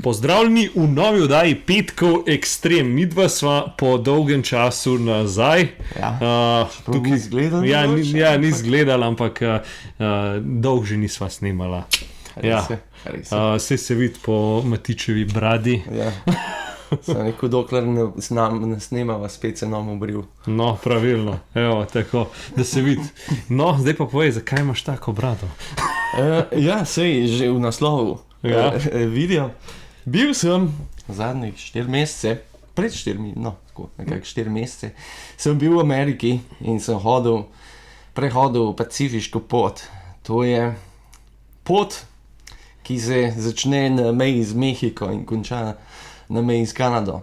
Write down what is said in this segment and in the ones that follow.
Pozdravljeni v novi oddaji Petkov Ekstrem. Midva sva po dolgem času nazaj. Tukaj izgledali. Ni izgledala, ampak dolgo že nisva snemala. Saj se vidi po Matičevi bradi. Ja. Sem rekel, dokler ne snemava, spet se nam obril. No, pravilno. Evo, tako, da se vidi. No, zdaj pa povej, zakaj imaš tako brado? Sej, že v naslovu vidijo. Bil sem zadnjih 4 mesece, pred 4, tako, nekako 4 mesece, sem bil v Ameriki in sem prehodil pacifiško pot. To je pot, ki se začne na meji z Mehiko in konča na meji z Kanado.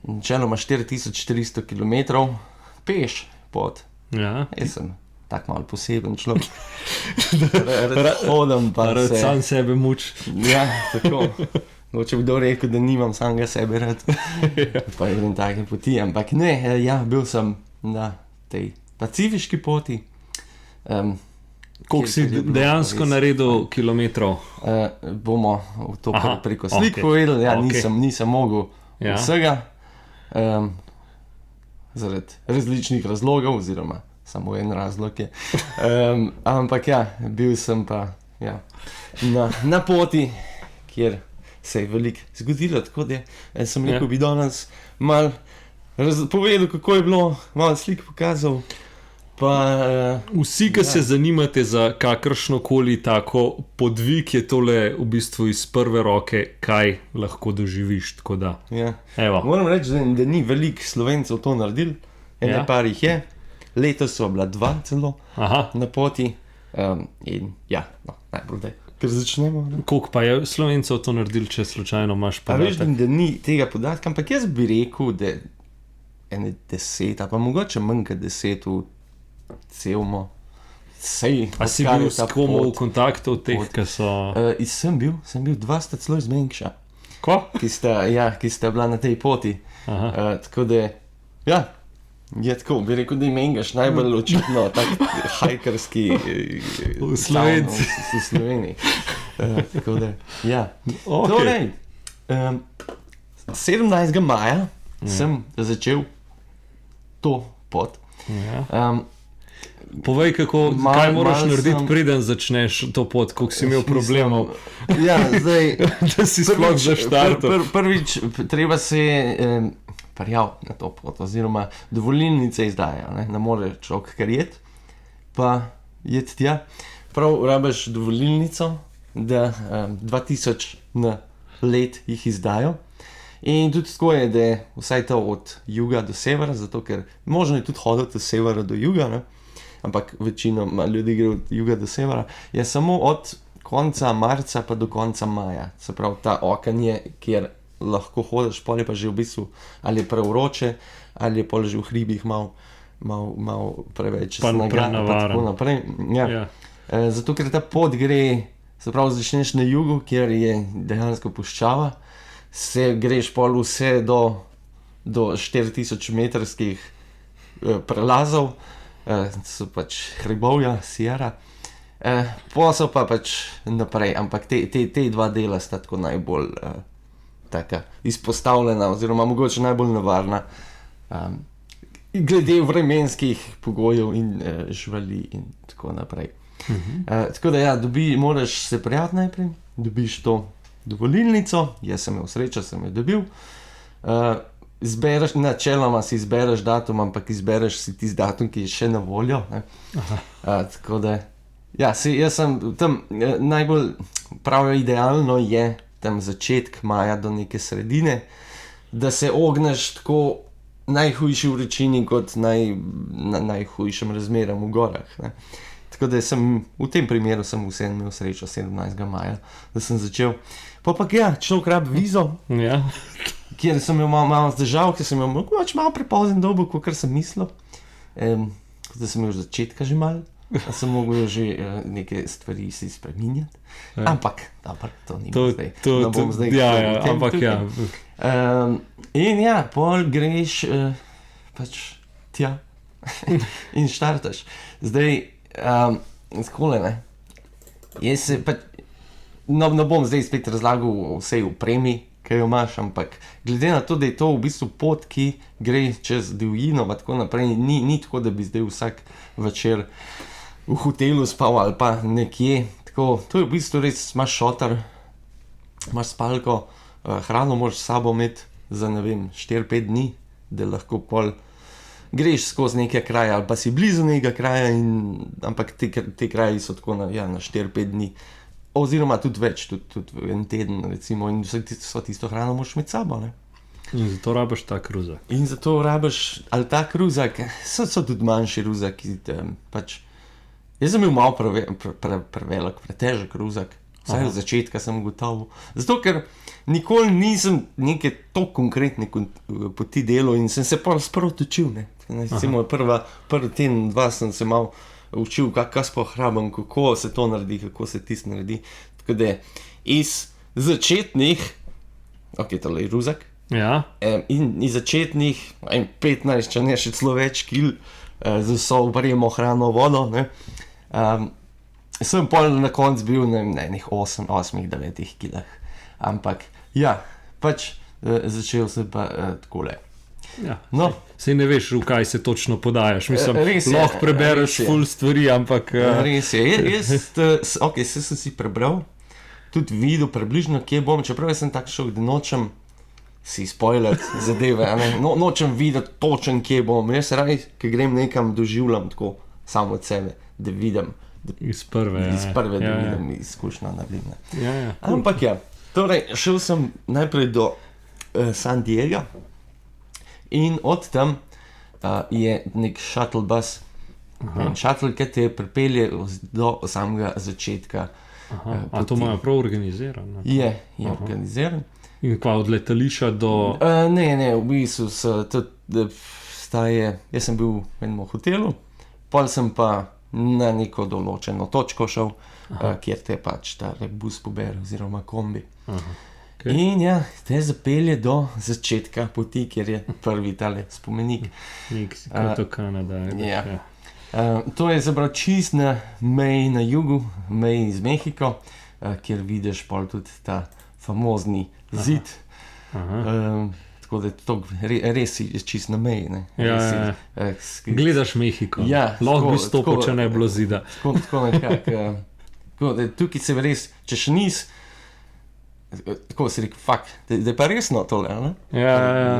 Načeloma 4400 km peš pot. Ja. Jaz sem tak malo poseben človek. Rad hodim pa Rad sam sebe muč. Ja, tako. Če bi kdo rekel, da nimam samega sebe rad. Pa idem take poti, ampak ne, bil sem na tej pacifiški poti. Koliko si dejansko naredil kilometrov? Bomo to preko slik povedali. Nisem mogel vsega. Zaradi različnih razlogov, oziroma samo en razlog je. Ampak bil sem pa na poti, kjer se je veliko zgodilo, tako da sem rekel, bi danes malo povedal, kako je bilo, malo slik pokazal. Vsi, ki se zanimate za kakršnokoli tako podvig, je tole v bistvu iz prve roke, kaj lahko doživiš. Moram reči, da ni veliko Slovencev to naredil, par jih je. Letos so bila 2 celo na poti. Najbolj da, ker začnemo. Koliko pa je Slovencev to naredil, če slučajno imaš podatek? Veš, da ni tega podatka, ampak jaz bi rekel, da ene 10, pa mogoče manj kot 10 v celmo. A si bil s komu v kontaktu od teh, ki so... Sem bil, 2 sta celo iz Mengša. Ko? Ki sta bila na tej poti. Tako da, je tako, bi rekel, da je Mengš najbolj očitno tak hajkarski v Sloveniji. Tako da, Torej, 17. maja sem začel to pot. Povej, kaj moraš narediti, preden začneš to pot, koliko si imel problemov. Zdaj, da si sploh zaštartal. Prvič, treba se prijaviti na to pot, oziroma dovolilnice izdajajo. Ne more človek kar jeti, pa jeti tja. Prav rabiš dovolilnico, da 2000 na let jih izdajo. In tudi tako je, da je vsaj to od juga do severa, zato ker možno je tudi hoditi od severa do juga, ne? Ampak večinoma ljudi gre od juga do severa, je samo od konca marca pa do konca maja. Se pravi, ta oken je, kjer lahko hodiš, pol je pa že v bistvu ali je prevroče, ali je pol že v hribih malo preveč snega, pa tako naprej. Zato ker ta pot gre, se pravi, začneš na jugu, kjer je dejansko puščava, se greš pol vse do 4000 metrskih prelazov, so pač hribovja, Sierra, pa so pa pač naprej, ampak te 2 dela sta tako najbolj taka izpostavljena, oziroma mogoče najbolj nevarna, glede vremenskih pogojev in živali in tako naprej. Tako da moraš se prijaviti najprej, dobiš to dovolilnico, jaz sem imel srečo, sem jo dobil. Načeloma si izbereš datum, ampak izbereš si tisti datum, ki je še na voljo. Tako da, jaz sem tam najbolj prav idealno je tam začetek maja do neke sredine, da se ogneš tako najhujši vročini kot najhujšim razmeram v gorah. Ne. Tako da v tem primeru sem vseeno imel srečo 17. maja, da sem začel. Človek rabi vizo, kjer sem imel malo zdržal, ker sem imel malo prepozen dobo, kot sem mislil. Da sem imel začetka že malo, da sem mogel že neke stvari si spreminjati. Ampak, dobro, to ni zdaj. Ne bom zdaj. Ampak In pol greš pač tja in štartaš. Zdaj, skole, ne. Jaz se pač ne bom zdaj spet razlagal o vsej opremi, ki jo imaš, ampak glede na to, da je to v bistvu pot, ki gre čez divjino in tako naprej, ni tako, da bi zdaj vsak večer v hotelu spal ali pa nekje. Tako, to je v bistvu res, imaš šotor, imaš spalko, hrano moraš s sabo imeti za, ne vem, 4-5 dni, da lahko pol greš skozi neke kraje ali pa si blizu nekega kraja, ampak te kraji so tako na 4-5 dni. Oziroma tudi več, tudi en teden, recimo, in vso tisto hrano moraš imeti sabo, ne. In zato rabiš ta kruzak. In zato rabiš, ali ta kruzak, so tudi manjši kruzaki, pač, jaz sem imel malo prevelik, pretežek kruzak, vsaj od začetka sem ugotovil, zato ker nikoli nisem neke to konkretne poti delal in sem se pa sproti učil, ne. Recimo, prvi teden, 2 sem se malo učil, kaj sploh rabim, kako se to naredi, kako se tisto naredi. Tako da iz začetnih, tole je ruzak, in iz začetnih 15, če ne še celo več kil, z vso opremo, hrano, vodo, ne, sem pol na koncu bil na enih 8-9 kilah. Ampak, ja, pač začel sem pa takole. Ja, no. Sej ne veš, v kaj se točno podajaš. Mislim, lahko prebereš ful stvari, ampak... Res je. Jaz sem si prebral, tudi videl približno, kje bom, čeprav sem tak šel, da nočem si spoilati zadeve, nočem videti točen, kje bom. Jaz raj, ki grem nekam, doživljam tako samo od sebe, da vidim. Iz prve, da vidim izkušnja naredim. Cool. Ampak ja, torej, šel sem najprej do San Diego, in od tam je nek shuttle bus, shuttle, ki te pripelje do samega začetka. A to imajo prav organizirano? Je organiziran. In pa od letališča do... Ne, v bistvu jaz sem bil v enem hotelu, pol sem pa na neko določeno točko šel, kjer te pač ta bus pobere oziroma kombi. Okay. In ja, te zapelje do začetka poti, kjer je prvi tale spomenik. Meksiko, Kanada. To je zapravo čist na meji na jugu, meji z Mehiko, kjer vidiš pol tudi ta famozni zid. Tako da to res je čist na meji. Ne? Gledaš Mehiko, lahko bi stopil, če ne bilo zida. Tako nekako. Tukaj se res, če še tako si rekel, da je pa resno tole, ne? Ja.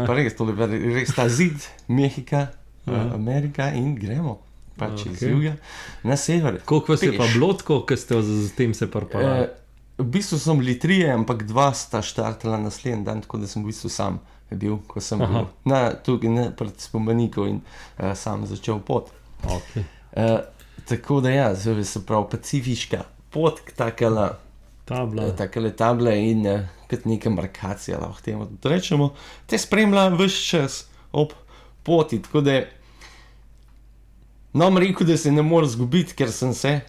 Pa res, tole je res ta zid Mehika, Amerika in gremo pač iz juga na sever. Koliko vas je pa bilo tako, ko ste z tem se prpali? V bistvu so bili 3, ampak 2 sta štartala naslednji dan, tako da sem v bistvu sam bil, ko sem bil tukaj pred spomenikov in sam začel pot. Okay. Tako da ja, se pravi pacifiška pot, takele table in kot neka markacija, lahko temu rečemo, te spremlja ves čas ob poti, tako da nam rekel, da se ne more zgubiti, ker sem se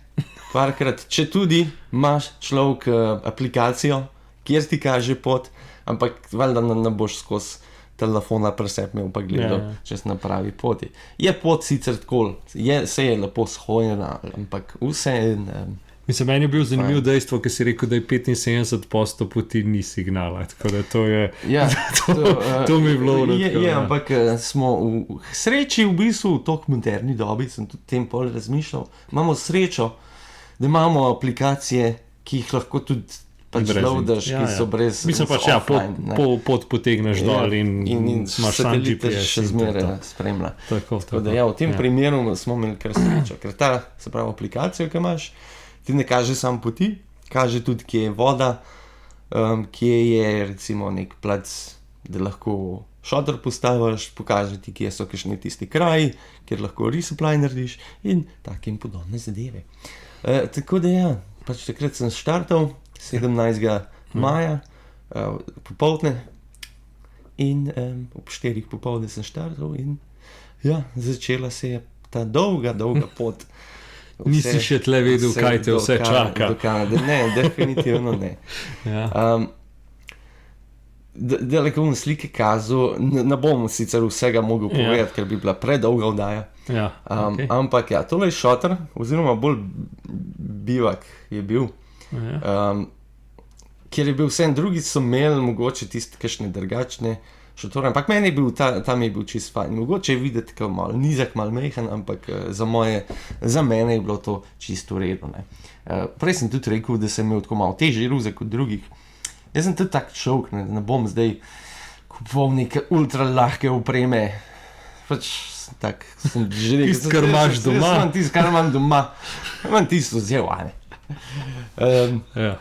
parkrat, če tudi imaš človek aplikacijo, kjer ti kaže pot, ampak valjda ne boš skozi telefona presep imel pa gledal, če si na pravi poti. Je pot sicer tako, se je lepo shojena, ampak vse Mislim, meni je bil zanimiv dejstvo, ker si rekel, da je 75% poti ni signala, tako da to je... to mi je bilo... ampak smo v sreči v bistvu v tok moderni dobi, sem tudi tem pol razmišljal, imamo srečo, da imamo aplikacije, ki jih lahko tudi pač loadaš, ki so brez... Mislim pač, pot potegneš dol in imaš sam GPS. Še zmeraj spremlja. Tako da ja, v tem primeru smo imeli kar srečo, ker ta, se pravi, aplikacija, ki imaš, ti ne kaže samo poti, kaže tudi, kje je voda, kje je recimo nek plac, da lahko šotor postaviš, pokaže ti, kje so kakšni tisti kraji, kjer lahko resupply narediš in take in podobne zadeve. Tako da ja, pač takrat sem štartal 17. maja popoldne in ob 4 popoldne sem štartal in ja, začela se je ta dolga pot. Nisi še tle vedel, kaj te vse čaka. Ne, definitivno ne. Delaj, ko bom slike kazal, ne bom sicer vsega mogel povedati, ker bi bila predolga oddaja. Ampak ja, tole je šotor, oziroma bolj bivak je bil. Ker je bil vsem drugi, so imeli mogoče tiste kakšne drugačne šotore, ampak meni je bil tam je bil čist fajn. Mogoče je videti kao malo nizek, malo mehen, ampak za mene je bilo to čisto v redu. Prej sem tudi rekel, da sem imel tako malo težji ruzek kot drugih. Jaz sem tudi tak človek, ne bom zdaj kupoval neke ultra lahke opreme. Pač tak sem že rekel. Tisto, kar imaš doma. Tisto, kar imam doma. Imam tisto vzel, Ja.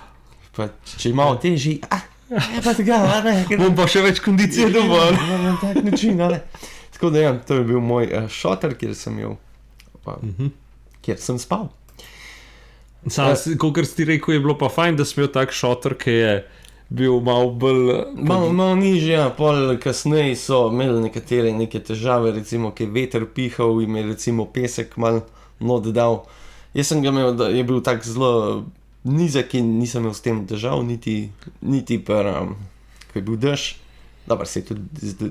Pa, če je malo težji, pa tega, Bom pa še več kondicije dovolj. Na tak način, Tako da to je bil moj šotor, kjer sem imel, kjer sem spal. Kakor si rekel, je bilo pa fajn, da sem imel tak šotor, ki je bil malo bolj... Malo nižje, pol kasneje so imeli nekatere neke težave, recimo, ki je veter pihal in je recimo pesek malo not dal. Jaz sem ga imel, da je bil tak zelo nizek in nisem imel s tem težav, niti ko je bil dež. Dobro, se tudi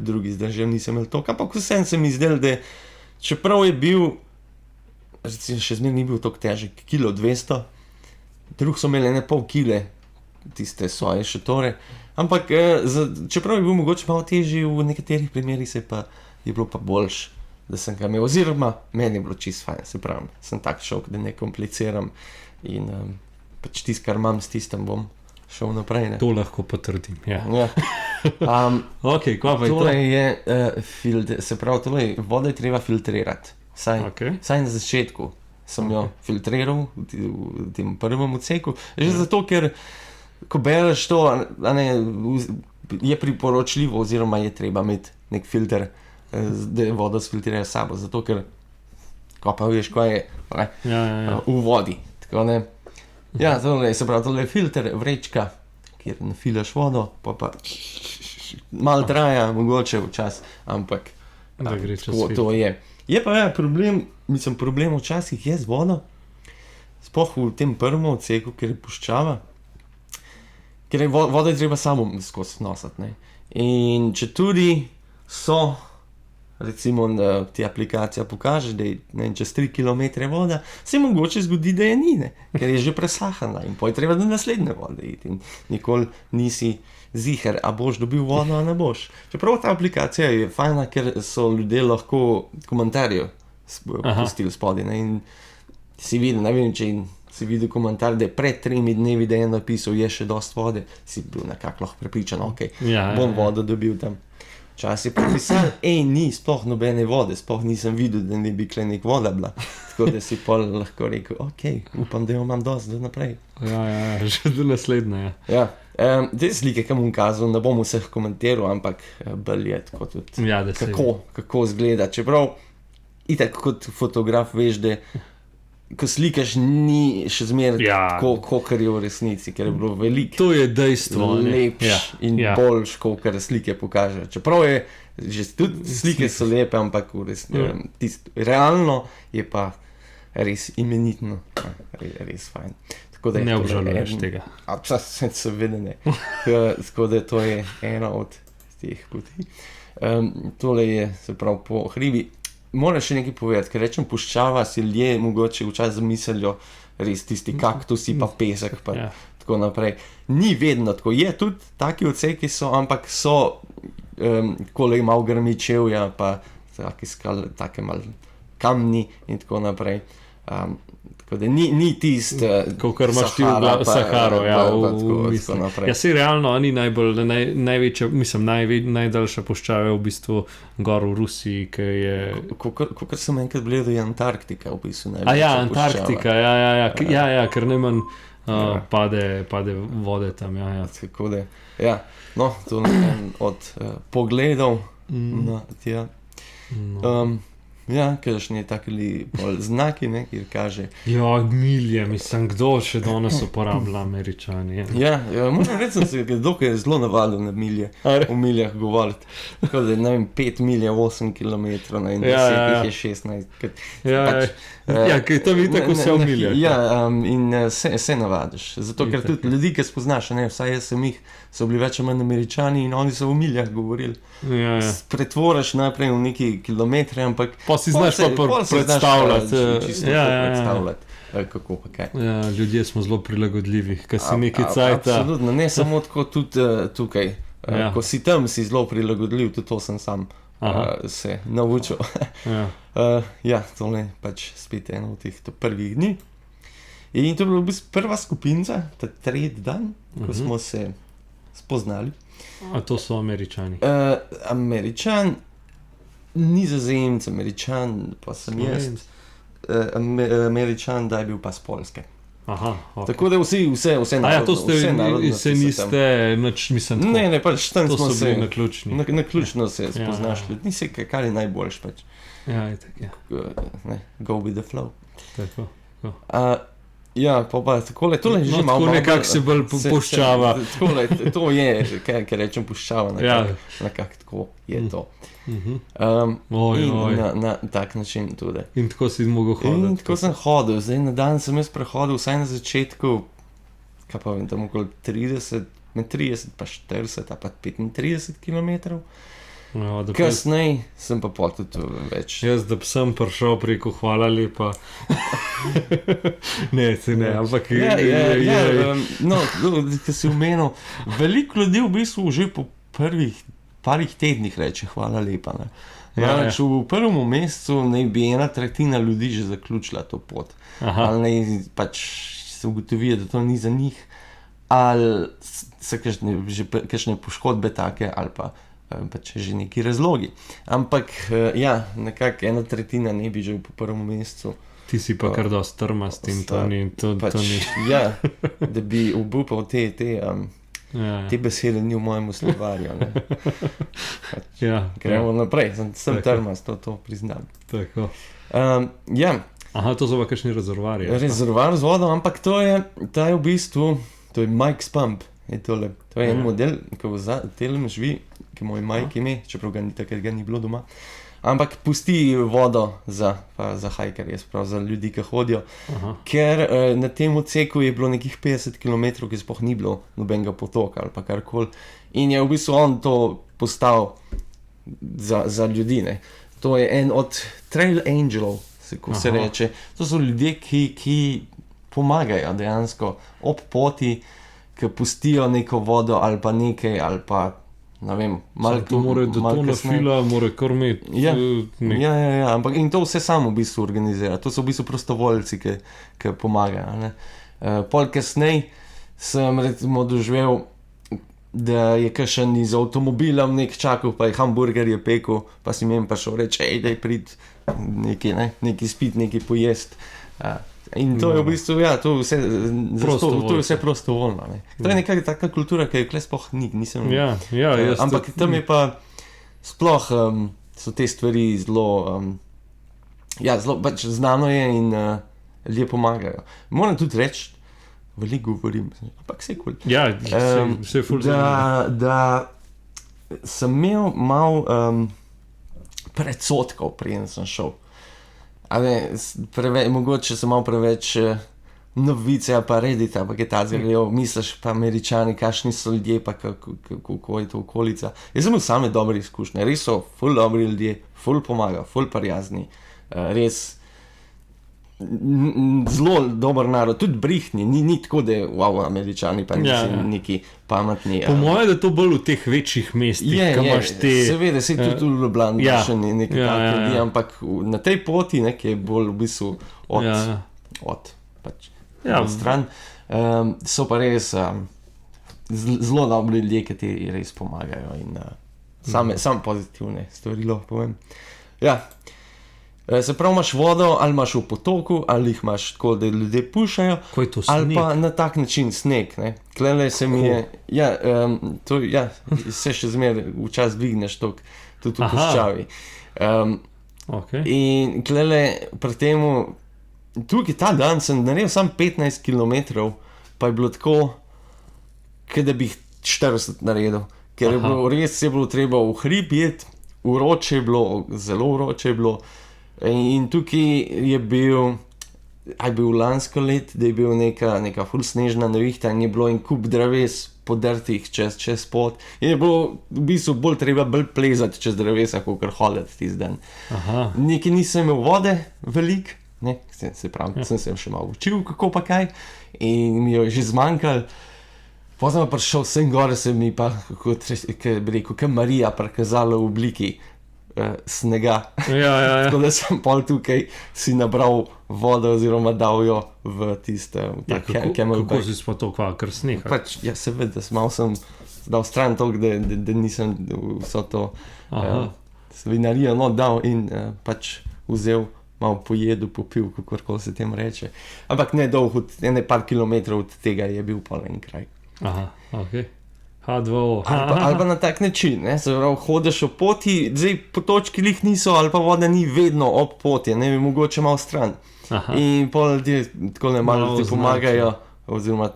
drugi z dežem nisem imel toliko, ampak vsem se mi zdel, da čeprav je bil, recimo še zmeraj ni bil toliko težek, 1,2 kg, drugi so imeli 1,5 kg tiste svoje šotore, ampak čeprav je bil mogoče malo težji, v nekaterih primerih je bilo pa boljš, da sem ga imel, oziroma meni je bilo čisto fajn, se pravim, sem tak šok, da ne kompliciram in pač tisto, kar imam, s tistem bom šel naprej. To lahko potrdim, ja. Ok, kva pa je to? Tole je, se pravi, vodo je treba filtrirati, saj na začetku sem jo filtriral v tem prvem odseku, že zato, ker ko bereš to, je priporočljivo oziroma je treba imeti nek filter, da je vodo sfiltrira sabo, zato ker ko pa veš, ko je v vodi. Tako ne. Ja, se pravi, tole je filter, vrečka, kjer nafilaš vodo, pa malo traja, mogoče včas, ampak to je. Je pa problem, problem včasih je z vodo, sploh v tem prvem odseku, ker je puščava, ker je vodo je treba samo skozi nositi. In če tudi so, recimo ti aplikacija pokaže, da je čez 3 km voda, se mogoče zgodi, da je ni, ker je že presahana in potem je treba do naslednje vode iti in nikoli nisi ziher, a boš dobil vodo, a ne boš. Čeprav ta aplikacija je fajna, ker so ljudje lahko komentarje pustili spodaj in si videl, ne vem, če si videl komentar, da je pred 3 dnevi, da je napisal, je še dost vode, si bil nekako lahko prepričan, bom vodo dobil tam. Čas je pripisal, ni sploh nobene vode, sploh nisem videl, da ne bi klenik voda bila. Tako da si pol lahko rekel, upam, da jo imam dost do naprej. Ja, že do naslednje, ja. Te slike, kam bom kazal, ne bom vseh komentiral, ampak bolj je tako tudi, kako izgleda. Čeprav, itak kot fotograf veš, da ko slikaš, ni še zmeraj tako, kakor je v resnici, ker je bilo veliko. To je dejstvo. Lepš in boljš, kakor slike pokaže. Čeprav je, že tudi slike so lepe, ampak realno je pa res imenitno, res fajn. Ne obžaluješ tega. Seveda ne. Tako da to je ena od teh poti. Tole je, se pravi, po hribi. Moram še nekaj povedati, ker rečem puščava, si ljudje mogoče včasih zamislijo res tisti kaktusi pa pesek pa tako naprej. Ni vedno tako, je tudi taki odseki so, ampak so kole malo grmičevja pa take malo kamni in tako naprej. Tako da ni tist kakor imaš ti v Saharo, v misli. Ja, si realno, ni največja, mislim, najdaljša puščava v bistvu gor v Rusiji, ki je... Kakor sem enkrat gledal, je Antarktika v bistvu največja puščava. Antarktika, ker najmanj pade vode tam, Tako da, no, to je en od pogledov na tja. Kakšni takili znaki, kjer kaže. Milje, mislim, kdo še danes uporablja Američani. Moram reči, kdo je zelo navadil na milje, v miljah govoriti. Tako da, ne vem, 5 milje, 8 km, in 10 je 16. Ker to vi tako vse v miljah. In se navadiš. Zato, ker tudi ljudi, ki spoznaš, vsaj jaz sem jih, so bili več ali manj Američani in oni so v miljah govorili. Pretvoriš najprej v neki kilometre, ampak si znaš pa predstavljati. Čisto predstavljati. kako pa kaj. Ja, ljudje smo zelo prilagodljivi, kaj si nekaj cajta. Absolutno, ne samo tako tudi tukaj. Ko si tam, si zelo prilagodljiv, tudi to sem sam se naučil. Tole pač spet eno od teh prvih dni. In to je bila v bistvu prva skupinca, ta tretji dan, ko smo se spoznali. A to so Američani? Američan, Nizozemec, Američan, pa sem jaz. Američan, da je bil pa z Poljske. Aha, okay. Tako da vse narodno. To ste niste, mislim, tako. Ne, pač tam smo se... bili naključni. Naključno se spoznaš ljudi. Nisi kar je najboljš, pač. Ja, itak, ja. Go with the flow. Tako. Pa takole, tole že malo... Tako nekako se bolj puščava. To je, kaj rečem, puščava, nekako tako je to. Na tak način tudi. In tako si mogel hoditi? In tako sem hodil. Zdaj na dan sem jaz prehodil vsaj na začetku, kaj pa vem, tam okoli 30 pa 40 pa 35 kilometrov. Kasnej sem pa pol tudi več. Jaz, da sem prišel preko hvala lepa. Ne, ampak ko si omenil, veliko ljudi v bistvu že po parih tednih reče hvala lepa. V prvem mesecu naj bi 1/3 ljudi že zaključila to pot. Ali naj pač se ugotovijo, da to ni za njih, ali so kakšne poškodbe take, ali pa pač že neki razlogi. Ampak nekako 1/3 ne bi že po prvem mesecu. Ti si pa kar dosti trmast in to ni. Ja, da bi obupal te besede ni v mojem slovarju. Gremo naprej, sem trmast, to priznam. Tako. Aha, to so pa kakšni rezervoarji. Rezervoar z vodo, ampak to je v bistvu, to je Mike's Pump. To je en model, ki v telem živi, ki moj Mike ime, čeprav ga ni bilo doma. Ampak pusti vodo za hajkerje, za ljudi, ki hodijo. Ker na tem odseku je bilo nekih 50 km, ki sploh ni bilo nobenega potoka ali pa karkoli. In je v bistvu on to postavil za ljudi. Ne. To je en od trail angelov, ko se reče. To so ljudje, ki pomagajo dejansko ob poti, ki pustijo neko vodo ali pa nekaj, ali pa ne vem, malo to more do to na fila, more krmiti. Ja, ampak in to vse samo v bistvu organizira. To so v bistvu prostovoljci, ki pomagajo. Pol kasnej sem recimo doživel, da je kakšen iz avtomobilom nek čakal, pa je hamburgerje pekel, pa si mi prišel reči, daj prid nekaj spit, nekaj pojest. In to je v bistvu, to je vse prostovoljno. To je nekaj taka kultura, ki je kle sploh nisem... Ampak tam je pa sploh so te stvari zelo pač znano je in ljudje pomagajo. Moram tudi reči, veliko govorim, ampak vse kul. Ja, vse ful zanimivo. Da sem imel malo predsotkov, preden sem šel. Mogoče sem malo preveč novice, pa Reddita, pa kaj tazga, misliš pa Američani, kakšni so ljudje, pa kako je to okolica. Jaz sem imel same dobre izkušnje, res so ful dobri ljudje, ful pomaga, ful prijazni, res zelo dober narod, tudi brihtni, ni tako, da Američani pa neki pametni. Po mojem, da je to bolj v teh večjih mestih, ki imaš te... Seveda, se tudi v Ljubljani še nekaj takih ljudi, ampak na tej poti, ki je bolj v bistvu od stran, so pa res zelo dobri ljudje, ki ti res pomagajo in same pozitivne stvari, povem. Se pravi, imaš vodo, ali imaš v potoku, ali jih imaš tako, da ljudje pušajo, ali pa na tak način sneg. Klele se mi je, se še zmeraj včasih dvigneš tudi v puščavi. In klele pri temu, tukaj ta dan sem naredil sam 15 km, pa je bilo tako, da bi jih 40 naredil, ker je bilo res, je bilo treba v hrib jeti, vroče je bilo, zelo vroče je bilo. In tukaj je bil lansko let, da je bil neka ful snežna nevihta in je bilo en kup dreves podrtih čez pot. In je bilo v bistvu bolj treba plezati čez drevesa, kot hoditi tisti dan. Nekaj nisem imel vode veliko, ne, se pravi, sem se še malo učil, kako pa kaj, in mi je že zmanjkalo. Potem pa prišel sem gore, se mi pa, bi rekel, kot Marija prikazala v obliki snega. Tako da sem pol tukaj si nabral vodo oziroma dal jo v tiste Camelback. Kako si pa to kar sneg? Pač, ja, seveda, malo sem dal stran toliko, da nisem vso to svinarijo dal in pač vzel, malo pojedel, popil, kakorkoli se tem reče. Ampak ne dolgo, ene par kilometrov od tega je bil pol en kraj. Aha, ok. H2O. Ali pa na tak način, ne, se pravi, hodeš ob poti, zdaj potočki lih niso, ali pa voda ni vedno ob poti, ne bi mogoče malo stran. In pol ti tako ne malo ti pomagajo, oziroma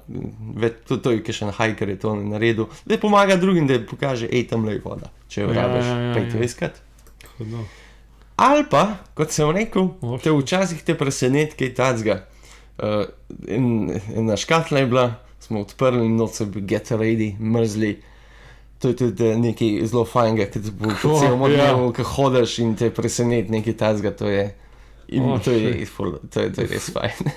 to je še na hajker je to naredil, da pomaga drugim, da pokaže, tam je voda, če jo rabiš, pejte iskat. Ali pa, kot sem rekel, te včasih te preseneti kaj tacga. Ena škatla je bila, smo odprli in noč so bili get ready, mrzli. To je tudi nekaj zelo fajnega, ki te bo po celom odnevu, ko hodiš in te preseneti nekaj tacga, to je res fajn.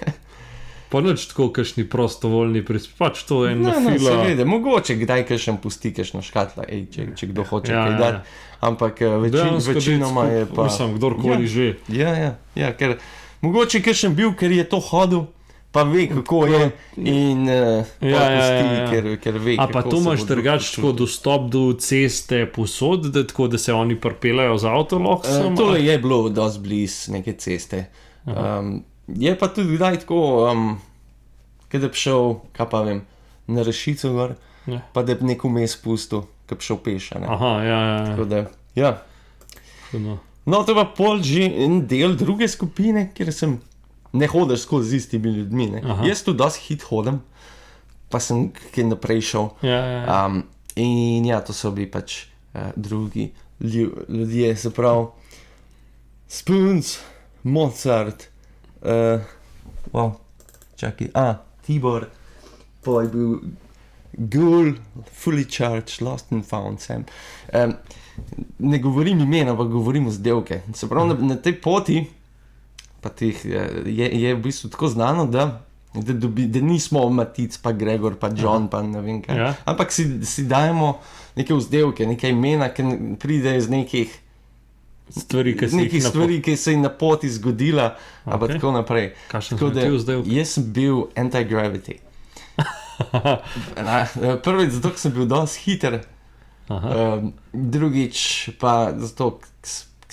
Pa nič tako, kakšni prostovoljni pač to je ena fila. Seveda, mogoče kdaj kakšen pusti kakšno škatla, če kdo hoče kaj dati, ampak večinoma je pa... Mislim, kdorkoli že. Ja, ker mogoče kakšen bil, ker je to hodil, pa ve, kako je in pusti, ker ve, kako se bo... A pa to imaš drugače tako dostop do ceste posod, tako da se oni pripeljajo z avtolog? Tole je bilo dosti blizu neke ceste. Je pa tudi kdaj tako, kada bi šel, kaj pa vem, na Rešico gor, pa da bi neko mes pustil, kad bi šel peša. Tako da, ja. No, to pa pol že en del druge skupine, kjer sem ne hodiš skozi z istimi ljudmi. Jaz tu dosti hit hodim, pa sem kaj naprej šel. In ja, to so bili pač drugi ljudje, se pravi Spoons, Mozart, čakaj, Tibor, pa je bil Ghoul, Fully Charged, Lost and Found, Sam. Ne govorim imena, pa govorim vzdevke. Se pravi, na tej poti pa je v bistvu tako znano, da nismo Matic, pa Gregor, pa John, pa ne vem kaj. Ampak si dajemo neke vzdevke, neka imena, ki pride iz nekih stvari, ki se je na poti zgodila, pa tako naprej. Tako da, jaz sem bil Anti-Gravity. Prvič zato, ker sem bil dosti hiter, drugič pa zato,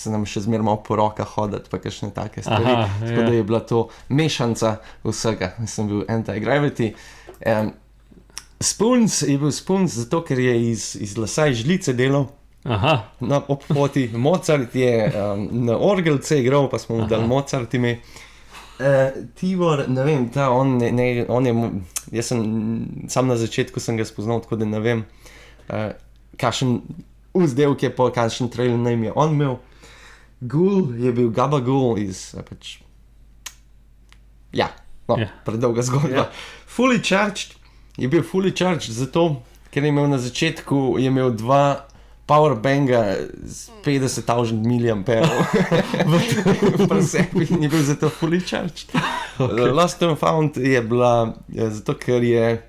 se nam še zmer malo po rokah hoditi, pa kakšne take stvari. Tako da je bila to mešanca vsega. Sem bil Anti-Gravity. Spoons je bil Spoons zato, ker je iz lasa iz žlice delal. Na poti. Mozart je na orgelce igral, pa smo mu dali Mozart ime. Tibor, ne vem, on je, jaz sem sam na začetku sem ga spoznal, tako da ne vem, kakšen vzdevk je, pa kakšen trail name je on imel. Ghoul je bil Gaba Ghoul iz pač... predolga zgodba. Fully Charged je bil Fully Charged zato, ker je imel na začetku dva powerbanga z 50,000 mAh v sebi in je bil zato Fully Charged. Lost and Found je bila zato, ker je,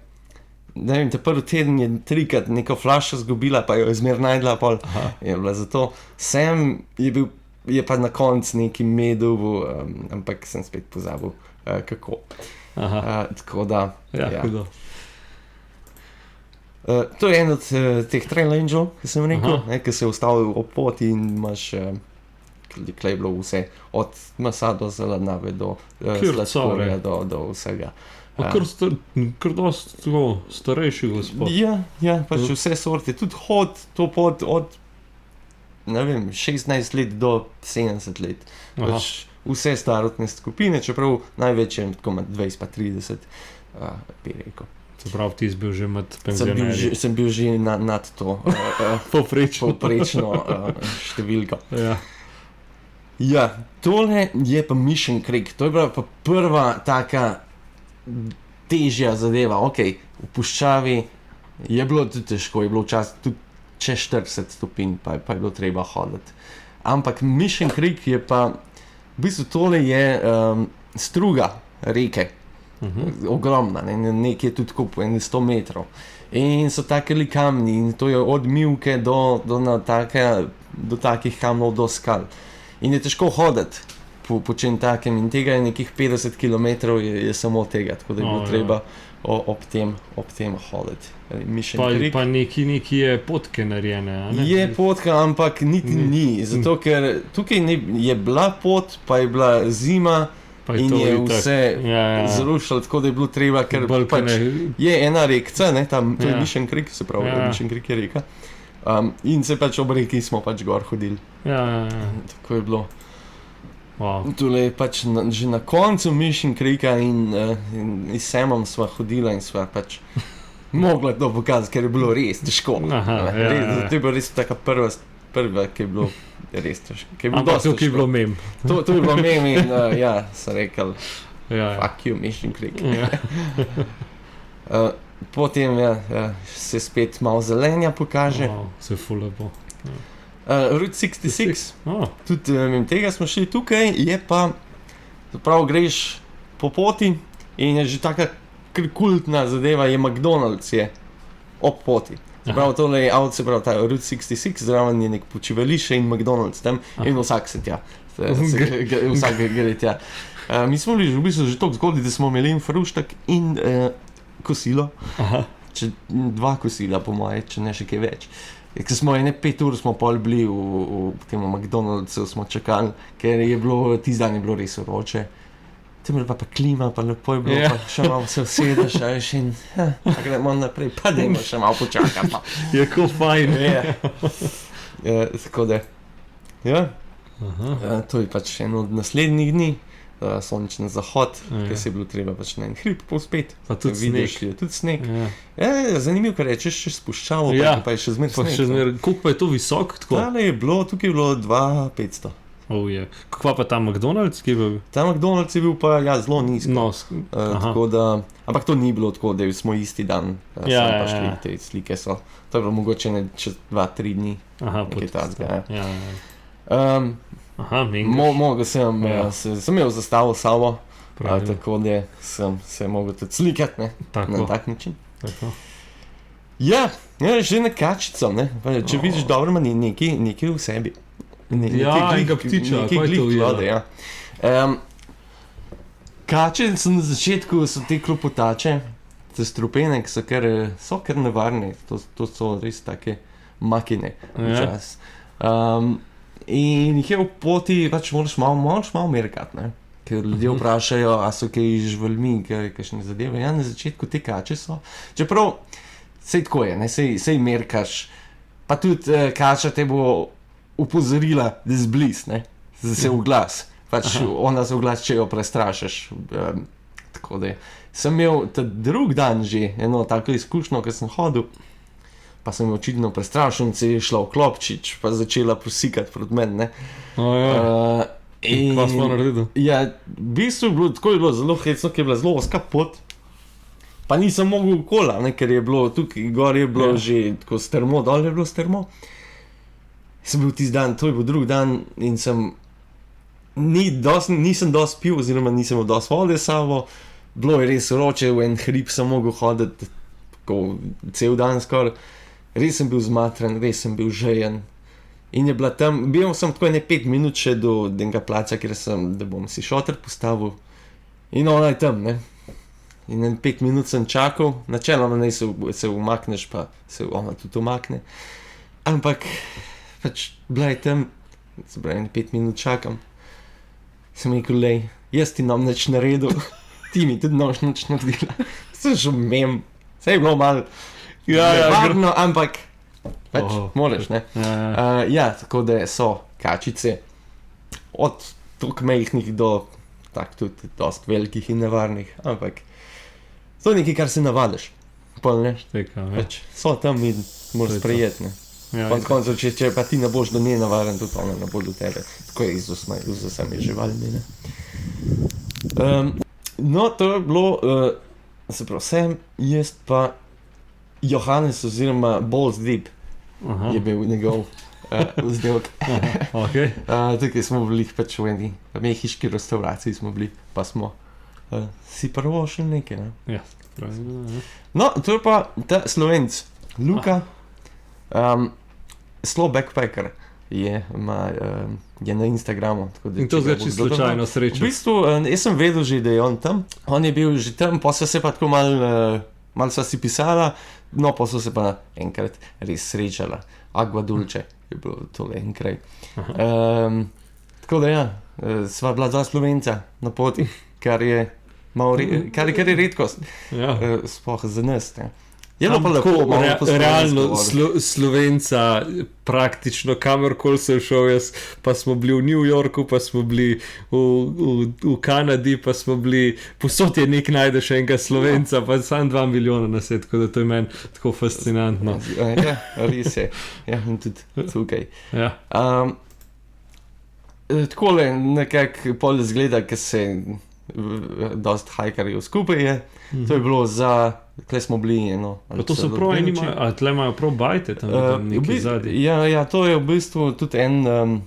ne vem, te prvi teden je 3krat neko flašo zgubila, pa jo je zmer najdla, pol je bila zato. Sam je pa na koncu neki medov, ampak sem spet pozabil, kako. Tako da, hudo. To je en od teh trail angel, ki sem rekel, ki se je ustavil ob poti in imaš, klej bilo vse, od mesa do zelenjave, do sladkorja, do vsega. Kar dosti starejši gospod. Ja, pač vse sorte, tudi hod, to pot od, ne vem, 16 let do 70 let. Pač vse starostne skupine, čeprav največje tako med 20 pa 30, bi rekel. Se pravi, ti si bil že med penzionerji. Sem bil že nad to poprečno številko. Ja, tole je pa Mission Creek, to je bila pa prva taka težja zadeva. V puščavi je bilo tudi težko, je bilo včasih tudi čez 40 stopinj, pa je bilo treba hoditi. Ampak Mission Creek je pa V bistvu tole je struga reke, ogromna, nekje tudi tako po 100 metrov. In so takeli kamni in to je od mivke do takih kamnov do skal. In je težko hoditi po čem takem in tega je nekih 50 km je samo tega, tako da je bilo treba ob tem hoditi. Pa neki je potke narejene, a ne? Je potka, ampak niti ni, zato ker tukaj je bila pot, pa je bila zima in je vse zrušilo, tako da je bilo treba, ker pač je ena rekca, ne, tam, to je Mission Creek, se pravi, Mission Creek je reka, in se pač ob reki smo pač gor hodili. Tako je bilo. Tule je pač že na koncu Mission Creeka in s Samom sva hodila in sva pač mogla to pokazati, ker je bilo res težko. To je bila res taka prva, ki je bilo res težko. Ampak to je bilo mem. To je bilo mem in sem rekel, fuck you, Mission Creek. Potem se spet malo zelenja pokaže. Se ful lepo. Route 66, tudi tega smo šli tukaj, je pa, zapravo greš po poti in je že taka kultna zadeva, je McDonald's je ob poti. Zapravo tole je se pravi ta Route 66, zraven je nek počivališče in McDonald's tam in vsak se tja, vsak gre tja. Mi smo bili v bistvu že toliko zgodaj, da smo imeli fruštek in kosilo, 2 kosila po moje, če ne še kaj več. Ker smo 5 ur smo pol bili v tem McDonald'su, smo čakali, ker je bilo, tisti dan je bilo res vroče. Tam je pa klima, pa lepo je bilo, pa še malo se usedeš, in gremo naprej, pa dajmo še malo počakati. Je ko fajn. Tako da, to je pač en od naslednjih dni. Sončen zahod, ker se je bilo treba pač na en hrib povzpeti. Pa tudi sneg. Tudi sneg. Zanimivo, kar rečeš, še spuščalo, pa je še zmer sneg. Koliko pa je to visok? Tukaj je bilo 2500. Kakva pa ta McDonald's, ki je bil? Ta McDonald's je bil pa zelo nizko. Tako da, ampak to ni bilo tako, da smo isti dan pa šli, te slike so. To je bilo mogoče čez 2-3 dni. Nekaj tazga, Mogel sem imel zastavo sabo, tako da sem se mogel tudi slikati na tak način. Že na kačico, če vidiš dobro, ima nekaj v sebi. Enega ptiča, kaj to je? Kače so na začetku, so te klopotače, te strupene, ki so kar nevarne, to so res take makine včas. In jih je v poti, pač moraš malo merkati, ker ljudje vprašajo, a so kaj živalmi, kakšne zadeve. Na začetku te kače so, čeprav sej tako je, sej merkaš, pa tudi kača te bo upozorila, da zbliz, se v glas, pač ona se v glas, če jo prestrašiš. Tako da sem imel ta drug dan že eno tako izkušnjo, ker sem hodil, pa sem jo očitno prestrašil in se je šla v klopčič, pa začela posikati proti meni, Kva smo naredili? V bistvu je bilo, tako je bilo zelo hecno, ker je bila zelo ozka pot, pa nisem mogel kola, ker je bilo tukaj, gor je bilo že tako strmo, dol je bilo strmo. Sem bil tisti dan, to je bil drug dan in nisem dosti pil, oziroma nisem imel dosti vode s sabo, bilo je res vroče, v en hrib sem mogel hoditi, tako cel dan skoraj. Res sem bil zmatran, res sem bil žejen. In je bila tam, bil sem tako 5 minut še do enega placa, da bom si šotor postavil. In ona je tam, In 5 minut sem čakal, načeloma se umakneš, pa se ona tudi umakne. Ampak, pač, bila je tam, se pravi, 5 minut čakam. Sem rekel, jaz ti nam nič naredil, ti mi tudi nič naredila. Sem že mem, saj je bilo malo, varno, ampak pač moraš, tako da so kačice od toliko majhnih do tak tudi dosti velikih in nevarnih, ampak to je nekaj, kar se navadiš. Pač so tam in moraš sprejeti, Konec koncev, če pa ti ne boš do nje navaren, tudi ona ne bo do tebe. Tako je z vsemi živalmi, No, to je bilo, se pravi, Sam, jaz pa Johannes oziroma Balls Deep je bil njegov vzdevek. Okay. Tukaj smo bili pač v eni mehiški restauraciji smo bili, pa smo si prvo še nekaj. Ne? Ja, pravilno. No, to je pa ta Slovenc, Luka, Slow Backpacker je na Instagramu. Tako, in to zdaj čisto slučajno srečo. V bistvu, jaz sem vedel že, da je on tam. On je bil že tam, pa so se pa tako malo sva si pisala, no pa so se pa enkrat res srečala. Agua Dulce je bilo tole en kraj. Tako da ja, sva bila dva Slovenca na poti, kar je redkost. Ja. Sploh za nas. Ne. Je pa lepo, realno Slovenca praktično kamorkoli sem šel jaz, pa smo bili v New Yorku, pa smo bili v Kanadi, pa smo bili, posod je nek najdeš enega Slovenca, pa samo 2 milijona na svet, tako da to je meni tako fascinantno. Ja, res je. Ja, in tudi tukaj. Ja. Takole nekako pol zgleda, ker se dost hajkarjev skupaj je. To je bilo kle smo bili Pa to so prav eni, a tle imajo prav bajte tam neki zadnji. Ja, to je v bistvu tudi en, ne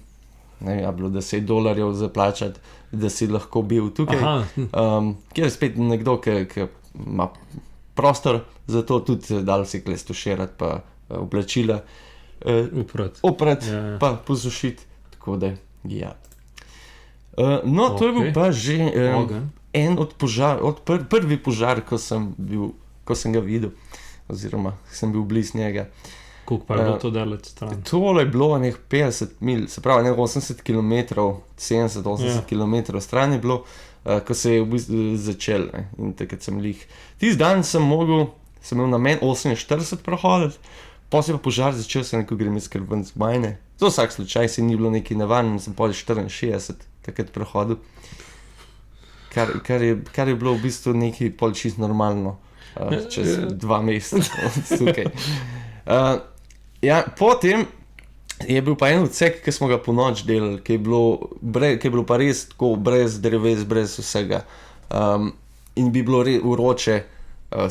vem, bilo $10 zaplačati, da si lahko bil tukaj. Kjer je spet nekdo, ki ima prostor, zato tudi dal si kle stuširati pa oblačila. Oprat, pa posušiti, tako da, ja. No, to je bil pa že en od prvi požar, ko sem ga videl, oziroma sem bil bliz njega. Koliko pa je bilo to daleč stran? Tole je bilo 50 mil, se pravi 80 km, 70-80 km stran je bilo, ko se je v bistvu začel. Ne? In takrat sem tisti dan sem imel namen 48 prehoditi, potem pa požar začel se, ko grem izkrbven z bajne. Za vsak slučaj se ni bilo nekaj navadno, sem pol 64 takrat prehodil. Kar je bilo v bistvu nekaj pol čisto normalno, čez 2 meseca tukaj. Ja, potem je bil pa en odsek, ki smo ga po noč delali, ki je bilo pa res tako brez dreves, brez vsega. In bi bilo vroče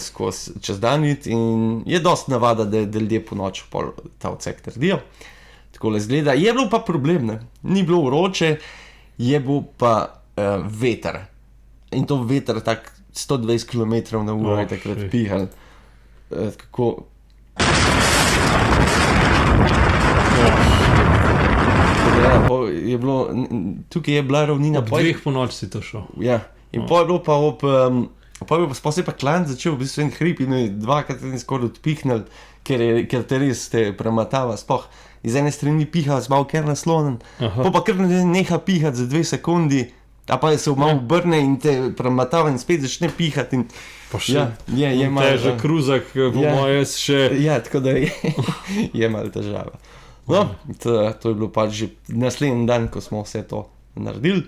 skozi čez dan iti in je dosti navada, da ljudje po noč ta odsek trdijo. Takole zgleda. Je bilo pa problem, ne? Ni bilo vroče, je bil pa veter. In to veter tak 120 km na uro je takrat pihal. Kako... je bilo, tukaj je bila ravnina... Ob 2 po noč si to šel. Ja, in pol je bilo pa sploh se je pa klan začel v bistvu en hrib in dvakrat skoraj odpihnil, ker te res te prematava sploh. Iz ene strani piha, malo ker naslonen, pa kar neha pihati za 2 sekundi, a pa se malo obrne in te prematava in spet začne pihati. Pa še je težak kruzak, po moje še... Ja, tako da je malo težava. No, to je bilo pač že naslednji dan, ko smo vse to naredili.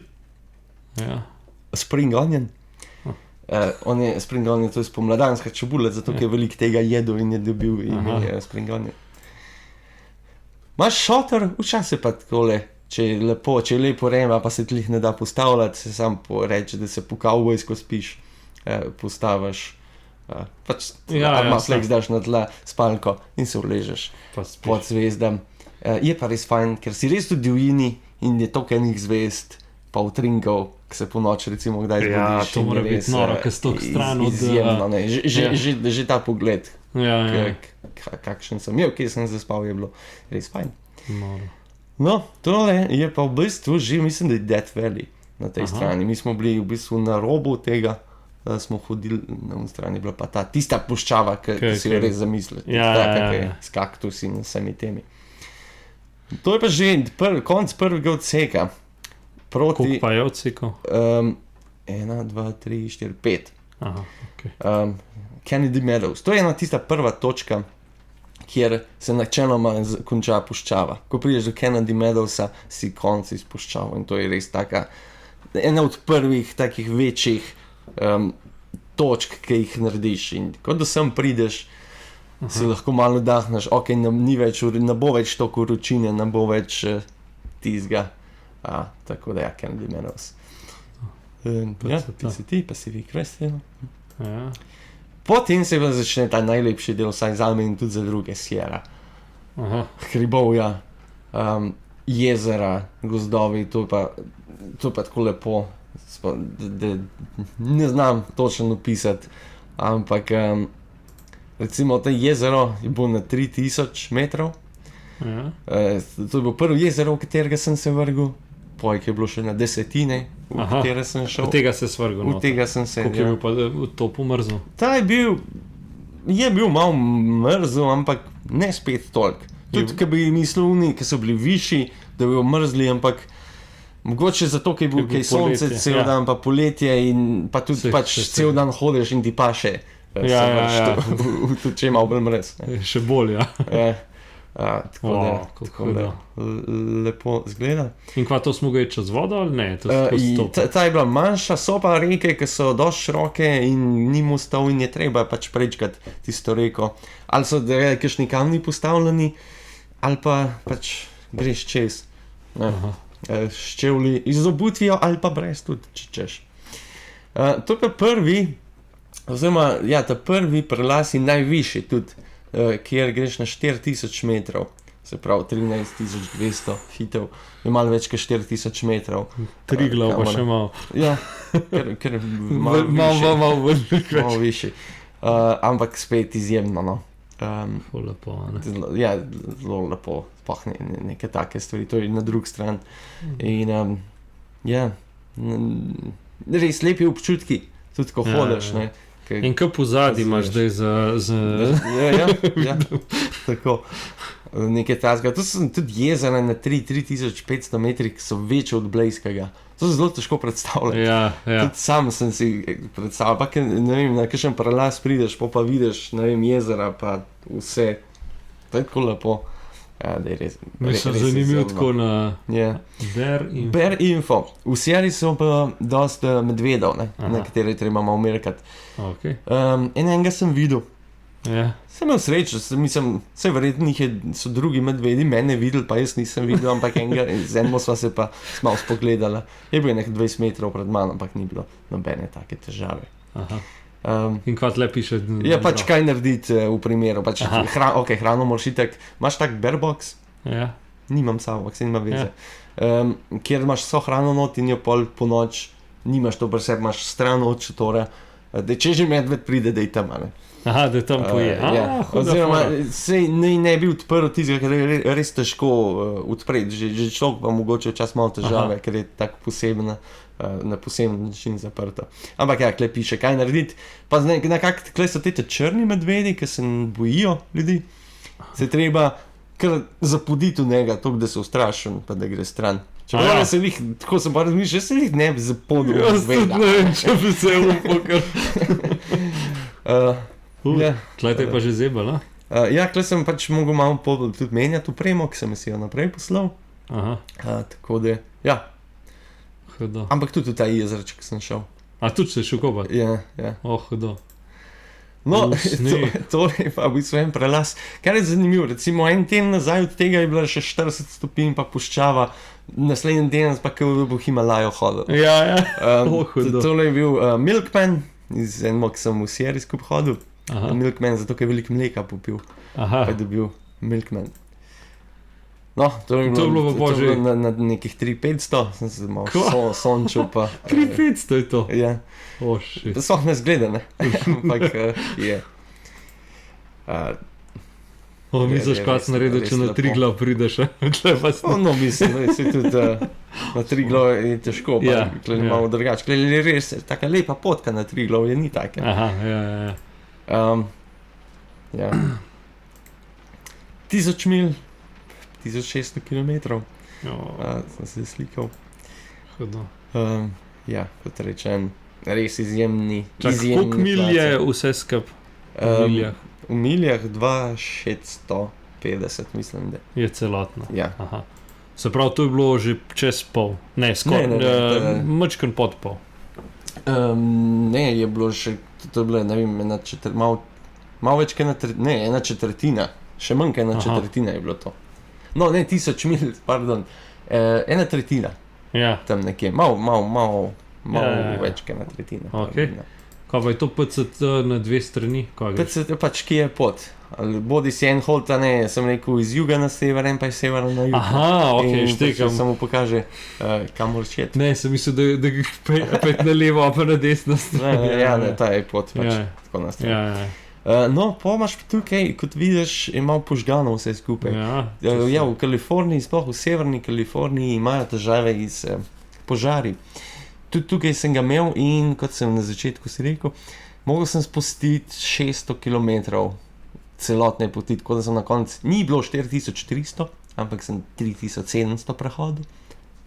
Ja. Spring onion. Spring onion, to je spomladanska čebula, zato ker je veliko tega jedel in je dobil ime spring onion. Imaš šotor, včasih pa takole, če je lepo vreme, pa se tlih ne da postavljati, se sam reče, da se po kavbojsko spiš, postaviš, pač maslek zdaš na tla spalko in se uležeš pod zvezdam. Je pa res fajn, ker si res v divjini in je toliko enih zvezd, pa utrinkov, ki se po noč recimo kdaj zbudiš. Ja, to mora biti noro, ker si toliko stran od... Izjemno, ne, že ta pogled, kakšen sem imel, kje sem zaspal, je bilo res fajn. No, tole je pa v bistvu že, mislim, da je Death Valley na tej strani. Mi smo bili v bistvu na robu tega, smo hodili, na strani je bila pa tista puščava, ki si jo res zamisliti. S kaktusi in vsemi temi. To je pa že konc prvega odseka. Koliko pa je odsekov? 1, 2, 3, 4, 5. Aha, ok. Kennedy Meadows. To je ena tista prva točka, kjer se načeloma konča puščava. Ko prideš do Kennedy Meadowsa, si konc iz puščava in to je res taka, ena od prvih takih večjih točk, ki jih narediš. In ko do sem prideš, si lahko malo dahneš, ok, ne bo več toliko vročine, ne bo več tizga. Tako da ja, Kennedy Meadows. Ja, ti, Pacific Crest. Ja. Potem se začne ta najlepši del, vsaj za me in tudi za druge, Sierra. Hribovja, jezera, gozdovi, to je pa tako lepo, da ne znam točno opisati, ampak recimo to jezero je bilo na 3000 metrov, Ja. To je bilo prvo jezero, v katerega sem se vrgel, pojk je bilo še na desetine, v Aha. katere sem šel. Od tega se svrgal. Od tega sem se. Koliko je bil pa v topu mrzel? Ta je bil malo mrzel, ampak ne spet toliko. Tudi, ki bi mislil, ki so bili višji, da bi mrzli, ampak mogoče zato, ker je bil kaj sonce poletje, cel dan, pa poletje in pa tudi cel dan hodiš in ti pa še. Tudi če je malo bolj mrz. Še bolj, ja. Tako da lepo zgleda. In kva to smo ga čez vodo ali ne? Ta je bila manjša, so pa reke, ki so dosti široke in ni mostov in je treba pač prečkati tisto reko. Ali so kakšni kamni postavljeni, ali pa pač greš čez. S čevlji z obutvijo ali pa brez tudi, če češ. To je pa prvi, oziroma ta prvi prelaz je najvišji tudi, kjer greš na 4000 metrov, se pravi 13200 hitov, je malo več kot 4000 metrov. Triglav pa še malo. Ja, ker malo višji. Ampak spet izjemno, no. Lepo, ne? Zelo lepo, sploh neke take stvari, to je na drugi strani. In res lepi občutki, tudi ko hodiš, ne. In kaj pozadnji imaš zdaj za... Ja, tako. Nekaj tazga. To so tudi jezera na 3500 metrih, ki so večje od Blejskega. To se zelo težko predstavljati. Ja. Tudi sam sem si predstavljal, pa ne vem, na kakšen prelaz prideš, pa vidiš, ne vem, jezera, pa vse. To je tako lepo. Ja, da je res. Mislim, zanimivo tako na Berinfo. V seriji so pa dosti medvedov, na katere treba malo merkati. Okay. Enega sem videl. Ja. Sem imel srečo, mislim, vse verjetno so drugi medvedi mene videli, pa jaz nisem videl, ampak z enim sva se pa malo spogledala. Je bil nekaj 20 metrov pred mano, ampak ni bilo nobene take težave. Aha. In kva tle piše? Ja, pač kaj narediti v primeru. Pač hrano moraš itak. Imaš tak bearbox? Ja. Nimam samo, se nima veze. Kjer imaš vso hrano not in jo pol po noč, nimaš to pri sebi, imaš stran od šotora. Če že medved pride, da je tam, ne? Aha, da tam poje. Oziroma, sej ne bi odprl tistega, ker je res težko odpreti. Že človek pa mogoče včasih malo težave, ker je tako posebna, na poseben način zaprto. Ampak ja, kle piše, kaj narediti. Pa nekako, kle so te črni medvedi, ki se bojijo ljudi. Se treba kar zapuditi v njega, toliko, da se ustrašim, pa da gre stran. Čeprav se jih, tako sem pa razmišljal, se jih ne bi zapodil medveda. Ne vem, če bi se upokar. Tle te pa že zebal, ne? Ja, kle sem pač mogel malo tudi menjati upremo, ki sem si jo naprej poslal. Tako da, ja. Hudo. Ampak tudi v ta jezerček sem šel. A tudi se šel kopat? Ja. Hudo. No, to je pa v bistvu en prelaz. Kar je zanimivo, recimo en teden nazaj od tega je bila še 40 stopinj pa puščava, naslednji teden pa kot bo Himalajo hodil. Ja. Hudo. Tole je bil Milkman, iz enega, ki sem v seriji skup hodil. Milkman, zato ker je veliko mleka popil. Pa je dobil Milkman. No, to je bilo na nekih 3500, sem se malo sončil pa. 3500 je to? Ja. Sploh ne zgleda, ne? Ampak je. Misliš, kaj si naredil, če na Triglav prideš? No, mislim, da si tudi na Triglav je težko, pa je malo drugače. Je res taka lepa potka na Triglav, je ni take. Ja. 1000 mil, 1600 km, sem se slikal. Hudo. Ja, kot rečem, res izjemni. Koliko mil je vse skup v miljah? V miljah 2650, mislim, da. Je celotno? Ja. Se pravi, to je bilo že čez pol? Ne, skoraj, mačken pod pol. Ne, je bilo še, to je bilo, ne vem, malo več kaj ena četrtina, še manj kaj ena četrtina je bilo to. No, ne 1000 mil, pardon, ena tretjina. Ja. Tam nekje, malo več kaj ena tretjina. Okay. Kaj pa je to PCT na 2 strani? PCT pač, ki je pot. Ali bodi si en hold, a ne, sem rekel iz juga na sever, en pa iz severa na jug. Aha, ok, in štekam. Pač samo pokaže, kam moraš jet. Ne, sem mislil, da pet na levo, pa na desno stran. Ne, ta je pot, pač, tako na stran. Ja. No, pa imaš tukaj, kot vidiš, je malo požgano vse skupaj. Ja, v Kaliforniji, sploh v severni Kaliforniji, imajo težave iz požari. Tudi tukaj sem ga imel in, kot sem na začetku si rekel, mogel sem spustiti 600 km celotne poti, tako da sem na koncu, ni bilo 4300, ampak sem 3700 prehodil,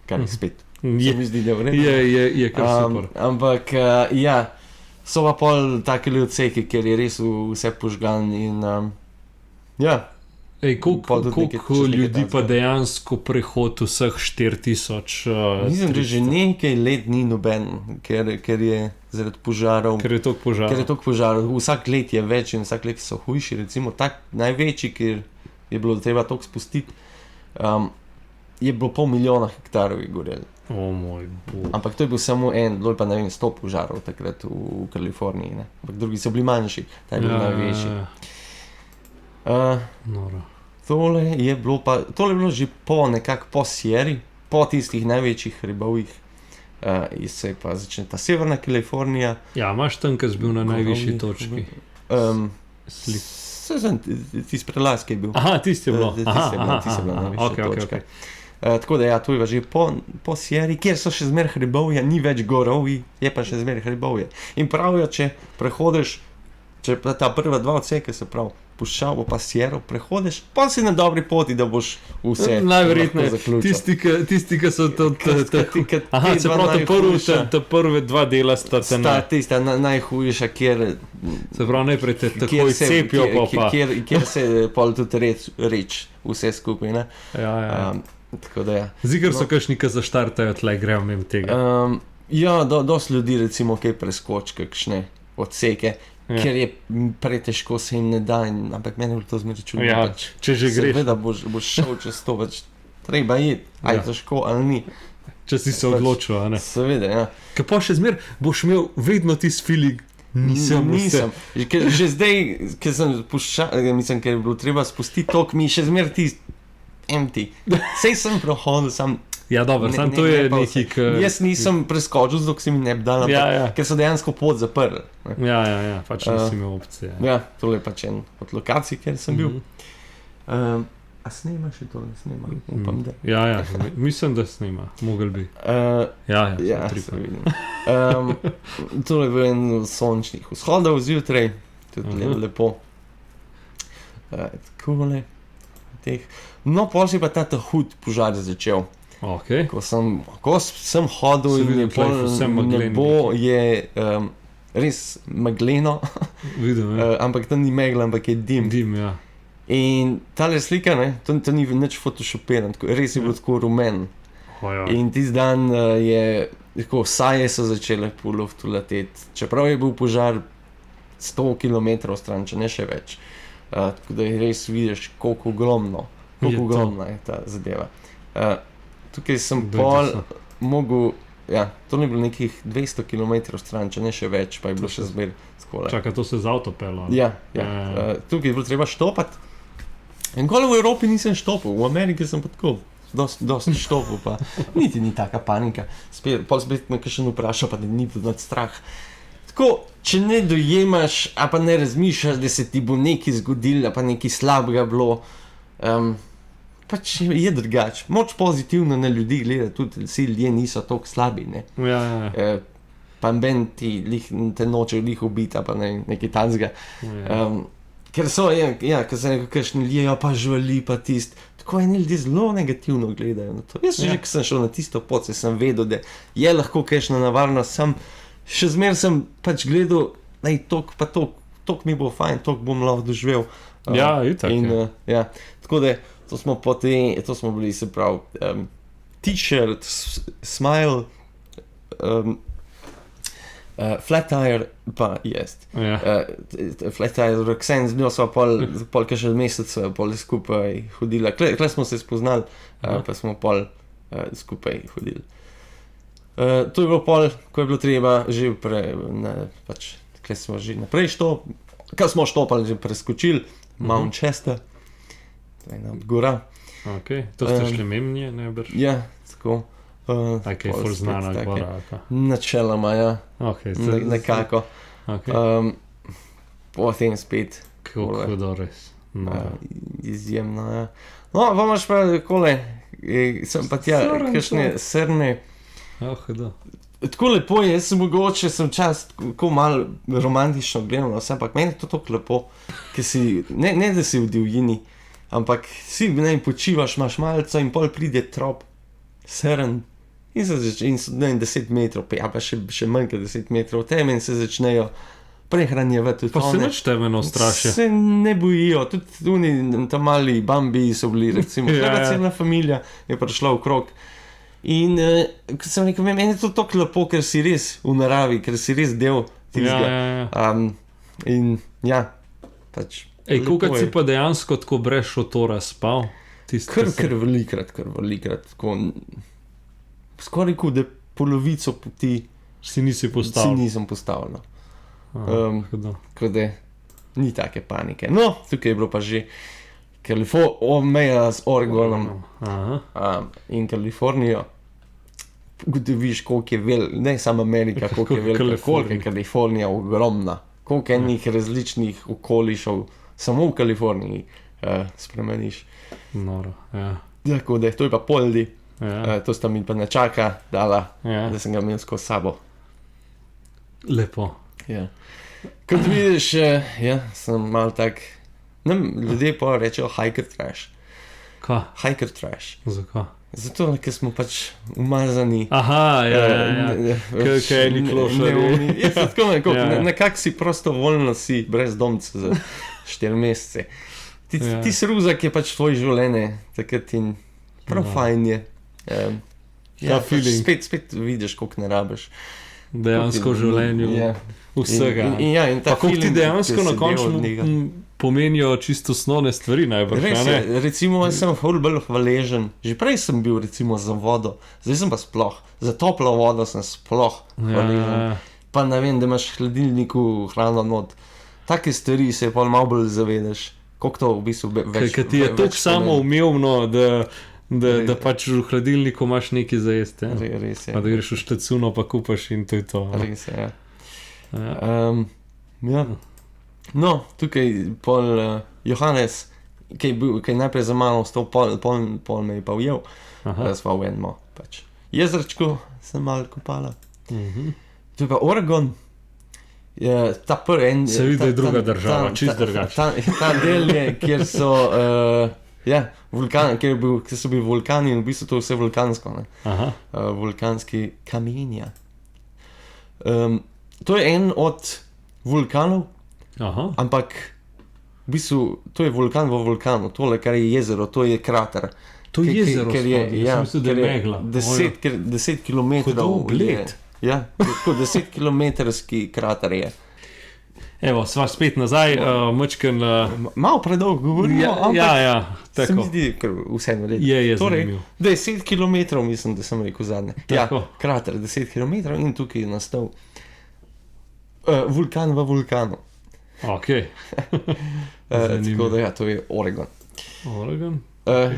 kar je spet, se mi zdi, da je v redu. Je kar super. Ampak, ja, so pa pol take odseki, ker je res vse požgan in, ja. Ej, koliko ljudi pa dejansko prehod vseh 4000? Mislim, da že nekaj let ni noben, ker je zaradi požarov. Ker je toliko požarov. Vsak let je več in vsak let so hujši. Recimo tak največji, ker je bilo treba toliko spustiti, je bilo 500,000 hektarov je gorelo. O moj bog. Ampak to je bil samo en, bilo je pa ne vem 100 požarov takrat v Kaliforniji. Ne? Ampak drugi so bili manjši, ta je bil največji. Noro. Tole je bilo že po Sierri, po tistih največjih hribovih, se pa začne ta severna Kalifornija. Ja, imaš tam, ki si bil na najvišji točki? Tisti prelaz, ki je bil. Aha, tisti je bilo. Tisti je bila najvišja točka. Tako da ja, to je že po Sierri, kjer so še zmer hribovja, ni več gorovi, je pa še zmer hribovje. In pravijo, če prehodiš, če pa ta prva 2 odseke, se pravi, Puščavo pa Sierro prehodiš, pa si na dobri poti, da boš vse najverjetneje zaključil. Tisti, ki so to... Aha, se pravi, ta prve 2 dela sta tista najhujša, kjer... Se pravi, najprej te takoj cepijo, pa. Kjer se pol tudi reč vse skupaj, ne? Ja. Tako da ja. Zigar so kakšni, ki zaštartajo tle, grejo mimo tega. Ja, dosti ljudi recimo kaj preskoči, kakšne odseke. Ker je pretežko, se jim ne da, ampak meni je to zmeraj čudno. Ja, če že greš. Seveda boš šel čez to, več treba iti, ali težko, ali ni. Če si se odločil, a ne? Seveda, ja. Ker pa še zmer boš imel vedno tisti feeling, nisem. Že zdaj, ker sem puščal, mislim, ker je bilo treba spustiti tok, mi še zmer tisti empty. Sej sem prohodil, sam... Ja, dobro, sam to je neki... Jaz nisem preskočil, zato si mi ne bi dal, ker so dejansko pot zaprli. Ja, pač nisi imel opcije. Ja, tole je pač en od lokacij, kjer sem bil. A snima še tole? Snima, upam, da. Ja, mislim, da snima, mogel bi. Ja, se vidim. Tole je bil en sončnih vzhodov zjutraj, tudi lepo. Takole, no, pol si pa ta hud požar začel. Okay. Ko sem hodil in nebo je res megleno, ampak to ni megla, ampak je dim. Ja. In tale slika, ne, to ni nič photoshopiran, res je bil tako rumen. Ja. In tisti dan je, tako, saje so začele po luftu leteti, čeprav je bil požar 100 km stran, če ne še več. Tako da res vidiš, koliko ogromna je ta zadeva. Tukaj sem mogel, ja, to ni bilo nekih 200 km stran, če ne še več, pa je bilo še zmer skole. Čakaj, to se z avto pelo? Ja. Tukaj je bilo treba štopati. In kole v Evropi nisem štopil, v Ameriki sem pa tako, dosti štopil, pa niti ni taka panika. Pol spet me kakšen vprašal, pa da ni bilo nad strah. Tako, če ne dojemaš, a pa ne razmišljaš, da se ti bo nekaj zgodilo, a pa nekaj slabega bilo, pač je drugače. Moč pozitivno na ljudi gleda, tudi vsi ljudje niso toliko slabi, ne. Ja. Pa ben te noče lih ubiti, pa nekaj tanzga. Ker so, ker se kakšni ljudje, pa žvali, pa tist. Tako eni ljudje zelo negativno gledajo na to. Jaz že, ko sem šel na tisto pot, sem vedel, da je lahko kakšna nevarnost, še zmer sem pač gledal, tok mi bo fajn, tok bom lahko doživel. Ja, itak. Tako da, to smo bili, se pravi, t-shirt, smile, flat tire, pa jest. Flat tire, Roxanne, z njo smo pol kakšen mesec pol skupaj hodila. Kle smo se spoznali, pa smo pol skupaj hodili. To je bilo pol, ko je bilo treba že pač kje smo že naprej kaj smo štopali, že preskočili, Mount Chester, to je ena od gora. Ok, to ste šli memnje, najbrž? Ja, tako. Tako je ful znana gora. Načeloma, ja. Ok, nekako. Ok, Potem spet. kako hudo res. No. Izjemno, ja. No, pa imaš pa kole, sem pa tja, Srn kakšne srne. Hudo. Tako lepo je, jaz sem mogoče sem čas tako malo romantično gledal, vse, ampak meni je to tako lepo, ker si, ne da si v divjini, ampak si, ne, počivaš, imaš malco in pol pride trop, srn, in se začne, ne, 10 metrov, pa še manj kot 10 metrov, teme in se začnejo prehranjevati. Pa se nič temeno strašijo. Se ne bojijo, tudi oni tam mali Bambi so bili, recimo, cela familija je prišla v krog. In kot sem rekel, meni je to tako lepo, ker si res v naravi, ker si res del tistega. In ja, pač. Ej, kolikrat si pa dejansko tako brez šotora spal? Kar velikrat, tako, skoraj kot da polovico poti si nisem postavil. Tako da ni take panike. No, tukaj je bilo pa že meja z Oregonom in Kalifornijo. Ugotoviš, koliko je ne samo Amerika, koliko je velika, koliko je Kalifornija ogromna, koliko enih različnih okolišev samo v Kaliforniji spremeniš. Noro, ja. Tako da, to je pa Poldi, to sta mi pa načaka dala, da sem ga imel skozi sabo. Lepo. Ja. Kot vidiš, sem mal tak, ljudje pa rečejo hiker trash. Kaj? Hiker trash. Zakaj? Zato, ker smo pač umazani. Aha, kaj ni klošarji. Nekako si prostovoljno si brezdomce za 4 mesece. Ti sruzak je pač tvoje življenje, takrat in prav fajn je. Spet vidiš, koliko ne rabiš. Dejansko v življenju vsega. Pa koliko ti dejansko na koncu pomenijo čisto osnovne stvari najbrž. Res je, recimo jaz sem ful bolj hvaležen, že prej sem bil recimo za vodo, zdaj sem pa sploh, za toplo vodo sem sploh hvaležen. Pa ne vem, da imaš v hladilniku hrano not, take stvari se pa malo bolj zavedaš, koliko to v bistvu več. Kaj ti je toliko samoumevno, da pač v hladilniku imaš nekaj za jesti. Res je. Pa da greš v štacuno pa kupaš in to je to. Res je, ja. No, tukaj pol Johannes, ki je najprej za mano ostal, pol me je pa ujel, sva v eno pač jezerčko sem malo kopala. To je pa Oregon. Ta prvi en... Se vidi, da je druga država, čist drugače. Ta del je, kjer so... vulkan, kjer so bili vulkani in v bistvu to vse vulkansko, vulkanski kamenja. To je en od vulkanov, ampak v bistvu to je vulkan v vulkanu, tole, kar je jezero, to je krater. To je jezero, ker je megla. 10 kilometrov. Hudo bled. Ja, tako 10 kilometrski krater je. Evo, sva spet nazaj, mačken... Malo predolgo govorimo, ampak se mi zdi, ker vseeno reči. Je torej, zanimiv. 10 kilometrov, mislim, da sem rekel zadnje. Tako. Ja, krater 10 kilometrov in tukaj je nastal vulkan v vulkanu. Ok. Tako da ja, to je Oregon. Oregon?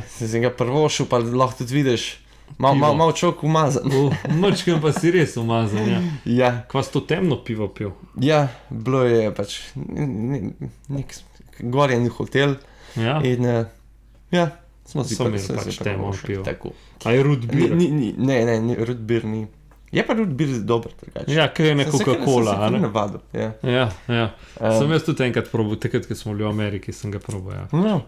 Sem ga prvošel, pa lahko tudi vidiš, malo čok umazan. Mačken pa si res umazan, ja. Ja. Kva si to temno pivo pil? Ja, bilo je pač nek gorjen hotel. Ja. In smo si pač temno pivo. Tako. A je root beer? Ne, root beer ni. Je pa root beer dober, drugače. Ja, kaj je ne Coca-Cola, a ne? Sem se navadil, ja. Ja. Sem jaz tudi enkrat probal, takrat, ko smo bili v Ameriki, sem ga probal, ja. No,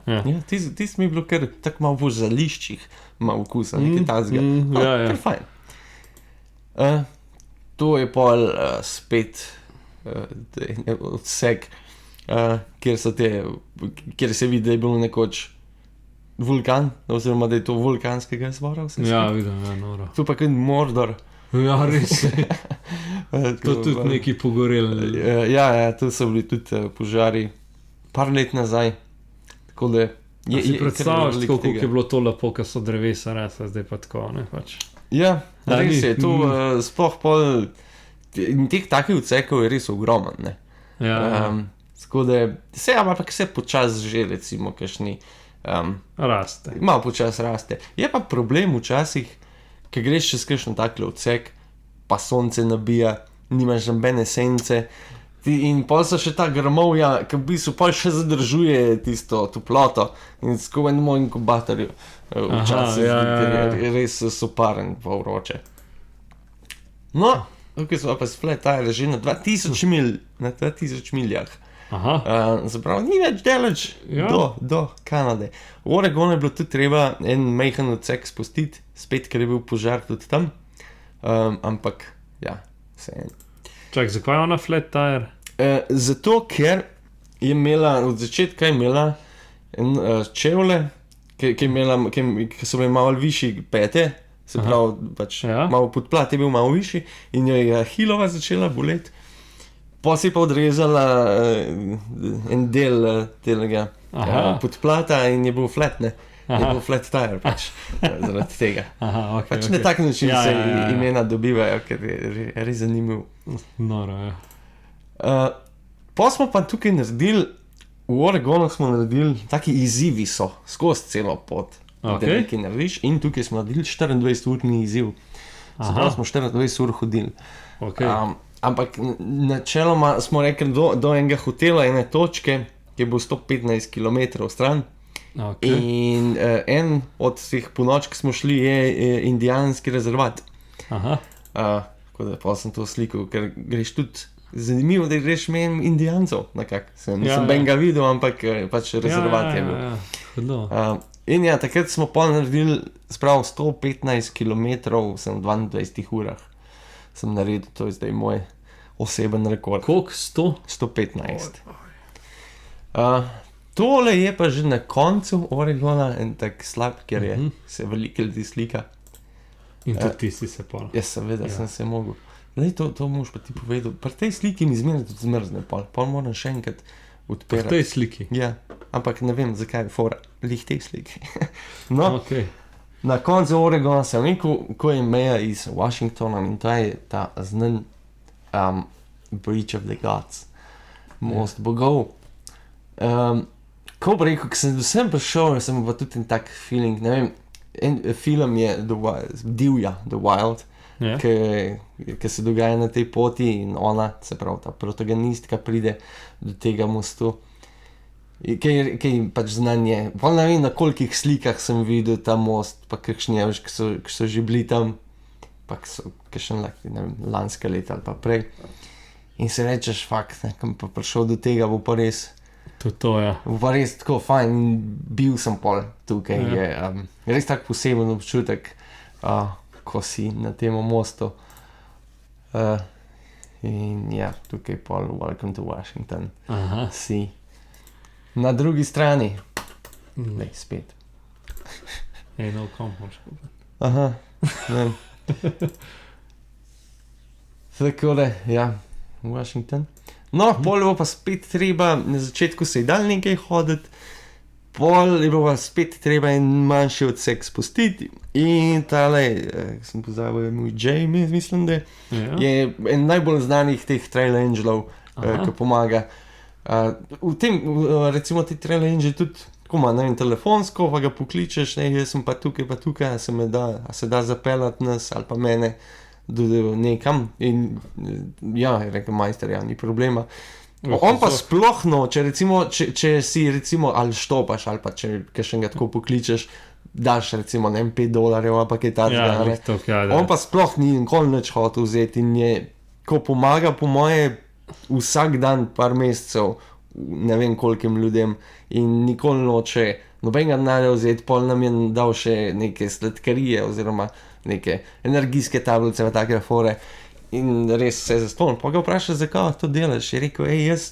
ti mi bilo kar tako malo v zališčih, malo vkusa, nekaj tazga. Kar fajn. To je pol spet odsek, kjer se vidi, da je bil nekoč vulkan, oziroma da je to vulkanskega izvora. Ja, vidim, ja, noro. To pa kaj Mordor. Ja, res je. To tudi neki pogoreli. Ja, tu so bili tudi požari par let nazaj. Tako da si predstavljaš, koliko je bilo to lepo, ko so drevesa rasla, zdaj pa tako, ne pač. Ja, res je, to sploh pol teh takih odsekov je res ogromen, ne. Tako da se počasi že, recimo, kakšni Raste. malo počasi raste. Je pa problem včasih, ko greš čez kakšen takle odsek, pa sonce nabija, nimaš nobene sence in pol so še ta grmovja, ki v bistvu pol še zadržuje tisto toploto in tako enemu inkubatorju včasih je res soparen pa vroče. No, tukaj smo pa s flat tire že na 2000 milj, na 2000 miljah. Zapravo, ni več daleč do Kanade. V Oregonu je bilo tudi treba en majhen odsek spustiti, spet, ker je bil požar tudi tam, ampak ja, vseeno. Čak, zakaj je ona flat tire? Zato, ker je imela, od začetka je imela čevlje, ki so bile malo višji pete, se pravi, pač malo podplat je bil malo višji in jo je hilova začela boleti. Pa si pa odrezala en del telega podplata in je bil flat, ne? Je bil flat tire, pač, zaradi tega. Pač na tak način se imena dobivajo, ker je res zanimiv. Noro, ja. Pa smo pa tukaj naredili, v Oregonu smo naredili, taki izzivi so, skozi celo pot, da nekaj narediš in tukaj smo naredili 24-urni izziv. Zato smo 24 ur hodili. Ampak načeloma smo rekli do enega hotela, ene točke, ki je bil 115 km stran. In en od teh ponoči, ki smo šli, je indijanski rezervat. Tako da pa sem to slikal, ker greš tudi zanimivo, da greš menj indijancov, nekako. Nisem ben ga videl, ampak pač rezervat je bil. In ja, takrat smo pa naredili spravo 115 km, sem v 22 urah. Sem naredil, to je zdaj moj oseben rekord. Koliko? 100? 115. Tole je pa že na koncu Oregona en tak slab, ker je se veliko ljudi slika. In tudi ti si se pol. Ja, seveda sem se mogel. Lej, to moš pa ti povedal. Pri tej sliki mi zmeraj tudi zmrzne pol. Pol moram še enkrat odpirati. Pri tej sliki? Ja, ampak ne vem, zakaj je fora lih tej sliki. No, na koncu Oregona sem rekel, ko je meja iz Washingtona in to je ta znan Bridge of the Gods, most bogov. Ko bi rekel, ko sem prišel, sem pa tudi en tak feeling, ne vem, en film je Divja, The Wild, ki se dogaja na tej poti in ona, se pravi ta protagonistka, pride do tega mostu. Kaj pač znanje, pa ne vem, na kolikih slikah sem videl ta most, pa kakšni je, ki so že bili tam, pa so kakšen lanska leta ali pa prej. In se rečeš, fakt, nekam pa prišel do tega, bo pa res, bo pa res tako fajn, bil sem pol tukaj, je res tak poseben občutek, ko si na tem mostu. In ja, tukaj pol, welcome to Washington, si. Na drugi strani. Lej, spet. No kompoš. Ne. Tako da, ja, Washington. No, pol je pa spet treba, na začetku se je dal nekaj hoditi, pol je pa spet treba en manjši odsek spustiti in tale, sem pozabil, je moj Jamie, mislim, da je en najbolj znanih teh trail angelov, ki pomaga. V tem, recimo ti trail angel tudi, ko ima, ne vem, telefonsko, pa ga pokličeš, ne, jaz sem pa tukaj, a se da zapeljati nas ali pa mene do nekam in ja, je rekel majster, ja, ni problema. On pa sploh noče, recimo, če si recimo ali štopaš ali pa če kakšnega tako pokličeš, daš recimo, ne vem, $5 ali pa kaj takega, on pa sploh ni nikoli nič hotel vzeti in je, ko pomaga po moje vsak dan par mesecev, ne vem kolikim ljudem in nikoli noče nobenega denarja vzeti, pol nam je dal še neke sladkarije oziroma neke energijske tablice v take fore in res se je zastonil. Pa ga vpraša, zakaj to delaš? Je rekel, jaz,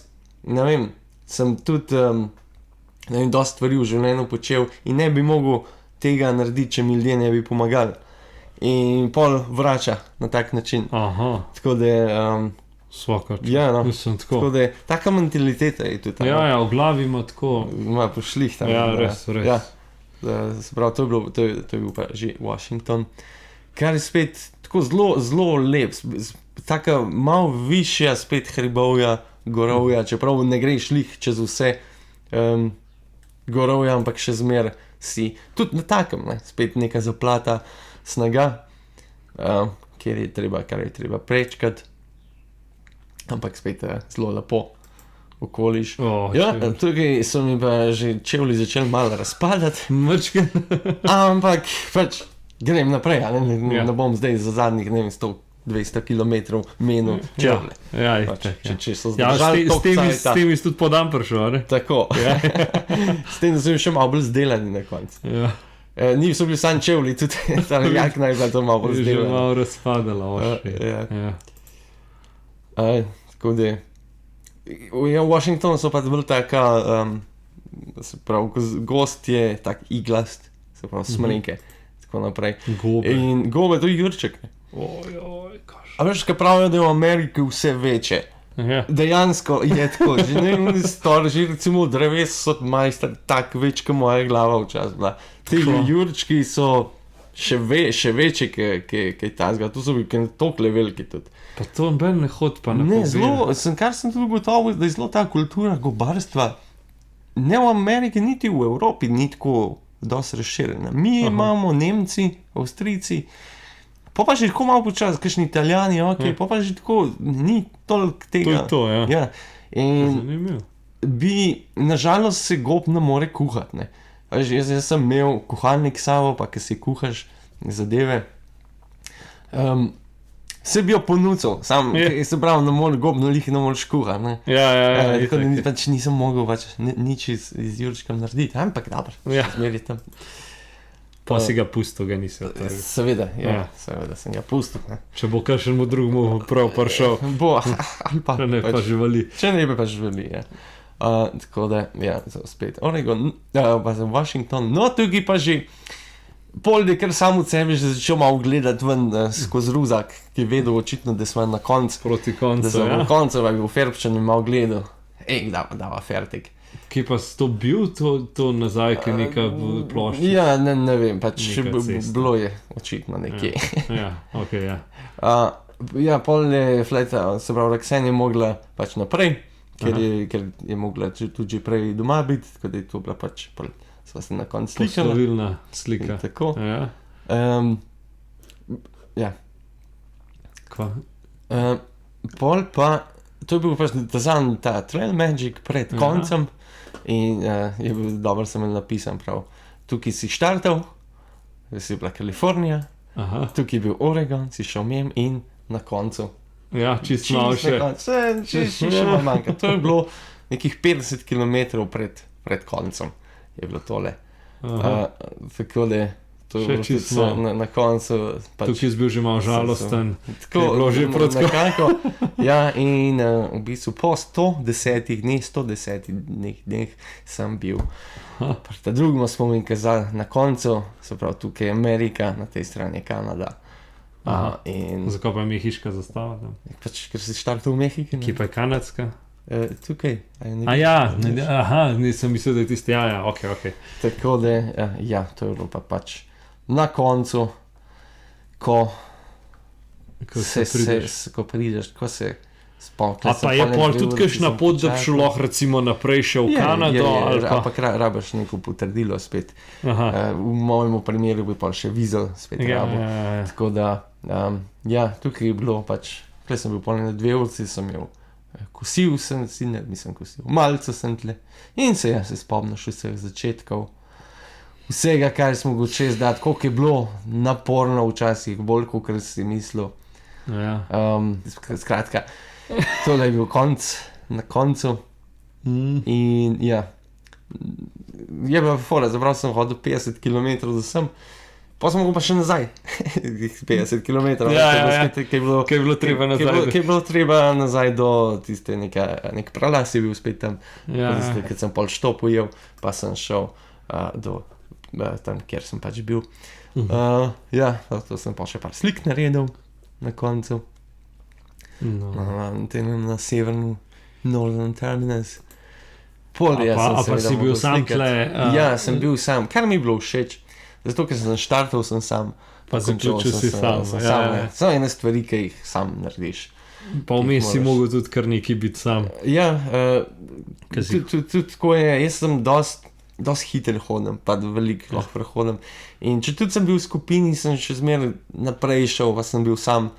ne vem, sem tudi, ne vem, dosti stvari v življenju počel in ne bi mogel tega narediti, če mi ljudje ne bi pomagali. In pol vrača na tak način. Tako da Svakač. Ja, no. Mislim, tako da taka mentaliteta je tudi. Ja, v glavi ima tako. Ima pošlih tam. Ja, res. Ja. Se pravi, to je bil pa že Washington. Kar je spet tako zelo lep, taka malo višja spet hribovja gorovja, čeprav ne greš lih čez vse gorovja, ampak še zmer si tudi na takem, ne? Spet neka zaplata snaga, kar je treba prečkati, ampak spet zelo lepo okoliš. Tukaj so mi pa že čevlji začeli malo razpadati, ampak pač grem naprej, ne bom zdaj za zadnjih, ne vem, 100-200 km menil čevlje. Če so zdržali toliko cajta. S tem si tudi podam prišel, ne? Tako. S tem, da so jim še malo bolj zdelani na koncu. Niso bili sam čevlji, tudi ta jakna je bila to malo bolj zdelana. Že malo razpadala. Tako da v Washingtonu so pa bolj taka, se pravi, gost je tak iglast, se pravi, smreke, tako naprej. In gobe, to je jurček. A veš, kaj pravijo, da je v Ameriki vse večje. Dejansko je tako, že recimo dreves so majster tak več, kot moja glava včasih bila. Ti jurčki so še večji, kaj tazga, tu so bili tokle veliki tudi. Pa to ben ne hod pa ne povedi. Kar sem tudi gotovil, da je zelo ta kultura gobarstva, ne v Ameriki, niti v Evropi, ni tako dosti razširjena. Mi imamo Nemci, Avstrijci, pa že tako malo počas, kakšni Italijani, pa že tako, ni toliko tega. To je to, ja. In nažalost se gob ne more kuhati, ne. Jaz sem imel kuhalnik sabo, pa ki si kuhaš zadeve, se bi jo ponudil, se pravi, gob lih ne moreš kuhati, ne. Tako da pač nisem mogel nič iz jurčka narediti, ampak dobro, zmeri tam. Pa si ga pustil, ga nisi odtrgal. Seveda sem ga pustil. Če bo kakšnemu drugemu prav prišel. Bo, ali pa. Če ne pa živali. Če ne bi pa živali, ja. Tako da, ja, spet Oregon, pa za Washington, no tukaj pa že pol je kar sam od sebe že začel malo gledati ven skozi ruzak, ki je vedel očitno, da smo na koncu. Proti koncu, da sem na koncu, pa je bil Ferbčan in malo gledal. Dava Fertik. Kje pa si to bil, to nazaj, ki je neka plošča? Ja, ne vem, pač bilo je očitno nekje. Ja, pol je fleta, se pravi, Roxanne je mogla pač naprej, ker je mogla tudi že prej doma biti, tako da je to bila pač, sva se na koncu slikala. Poslovilna slika. Tako. Ja. Kva? Pol pa, to je bil pač ta Trail Magic pred koncem in je bil dobro sem napisan prav. Tukaj si štartal, si bila Kalifornija, tukaj je bil Oregon, si šel mem in na koncu. Ja, čisto malo še. Čisto še malo manjka. To je bilo nekih 50 km pred koncem. Je bilo tole. Tako da to je bilo čisto na koncu. Tukaj je bil že malo žalosten. Tako je bilo že nekako. Ja, in v bistvu po 110 dneh sem bil. Ta drugima smo mi kazali na koncu, se pravi tukaj je Amerika, na tej strani je Kanada. Zakaj pa je mehiška zastava tam? Pač, ker si štartal v Mehiki. Kje pa je kanadska? Tukaj. Nisem mislil, da je tisti, ok. Tako da, ja, to je bilo pa pač na koncu, ko prideš, ko se spomniš. A pa je pol tudi kakšna pot, da bi šel lahko recimo naprej še v Kanado? Ampak rabiš neko potrdilo spet. V mojem primeru bi pa še vizo spet rabil. Tako da, ja, tukaj je bilo pač, tukaj sem bil pol na 2 urci, sem imel kosil sem, nisem kosil, malce sem tle in se spomniš vseh začetkov, vsega, kar smo go čez dati, koliko je bilo naporno včasih, bolj kot si mislil. Skratka, tole je bil na koncu in ja, je bila fora, zaprav sem hodil 50 km za sem, pa smo go pa še nazaj, 50 km, kaj je bilo treba nazaj. Kaj je bilo treba nazaj do tiste, nek pralas je bil spet tam, kad sem pol štop ujel, pa sem šel do tam, kjer sem pač bil. Ja, to sem pa še par slik naredil na koncu. Na severnu Northern Terminus. A pa si bil sam tle? Ja, sem bil sam, kar mi je bilo všeč. Zato, ker sem štartal, sem sam. Pa zaključil si sam. Samo ene stvari, ki jih sam narediš. Pa vmes si mogel tudi kar nekaj biti sam. Ja, Kaj si- tudi tako je, jaz sem dost hiter hodim, pa veliko lahko prehodim. In če tudi sem bil v skupini, sem še zmeraj naprej šel, pa sem bil sam.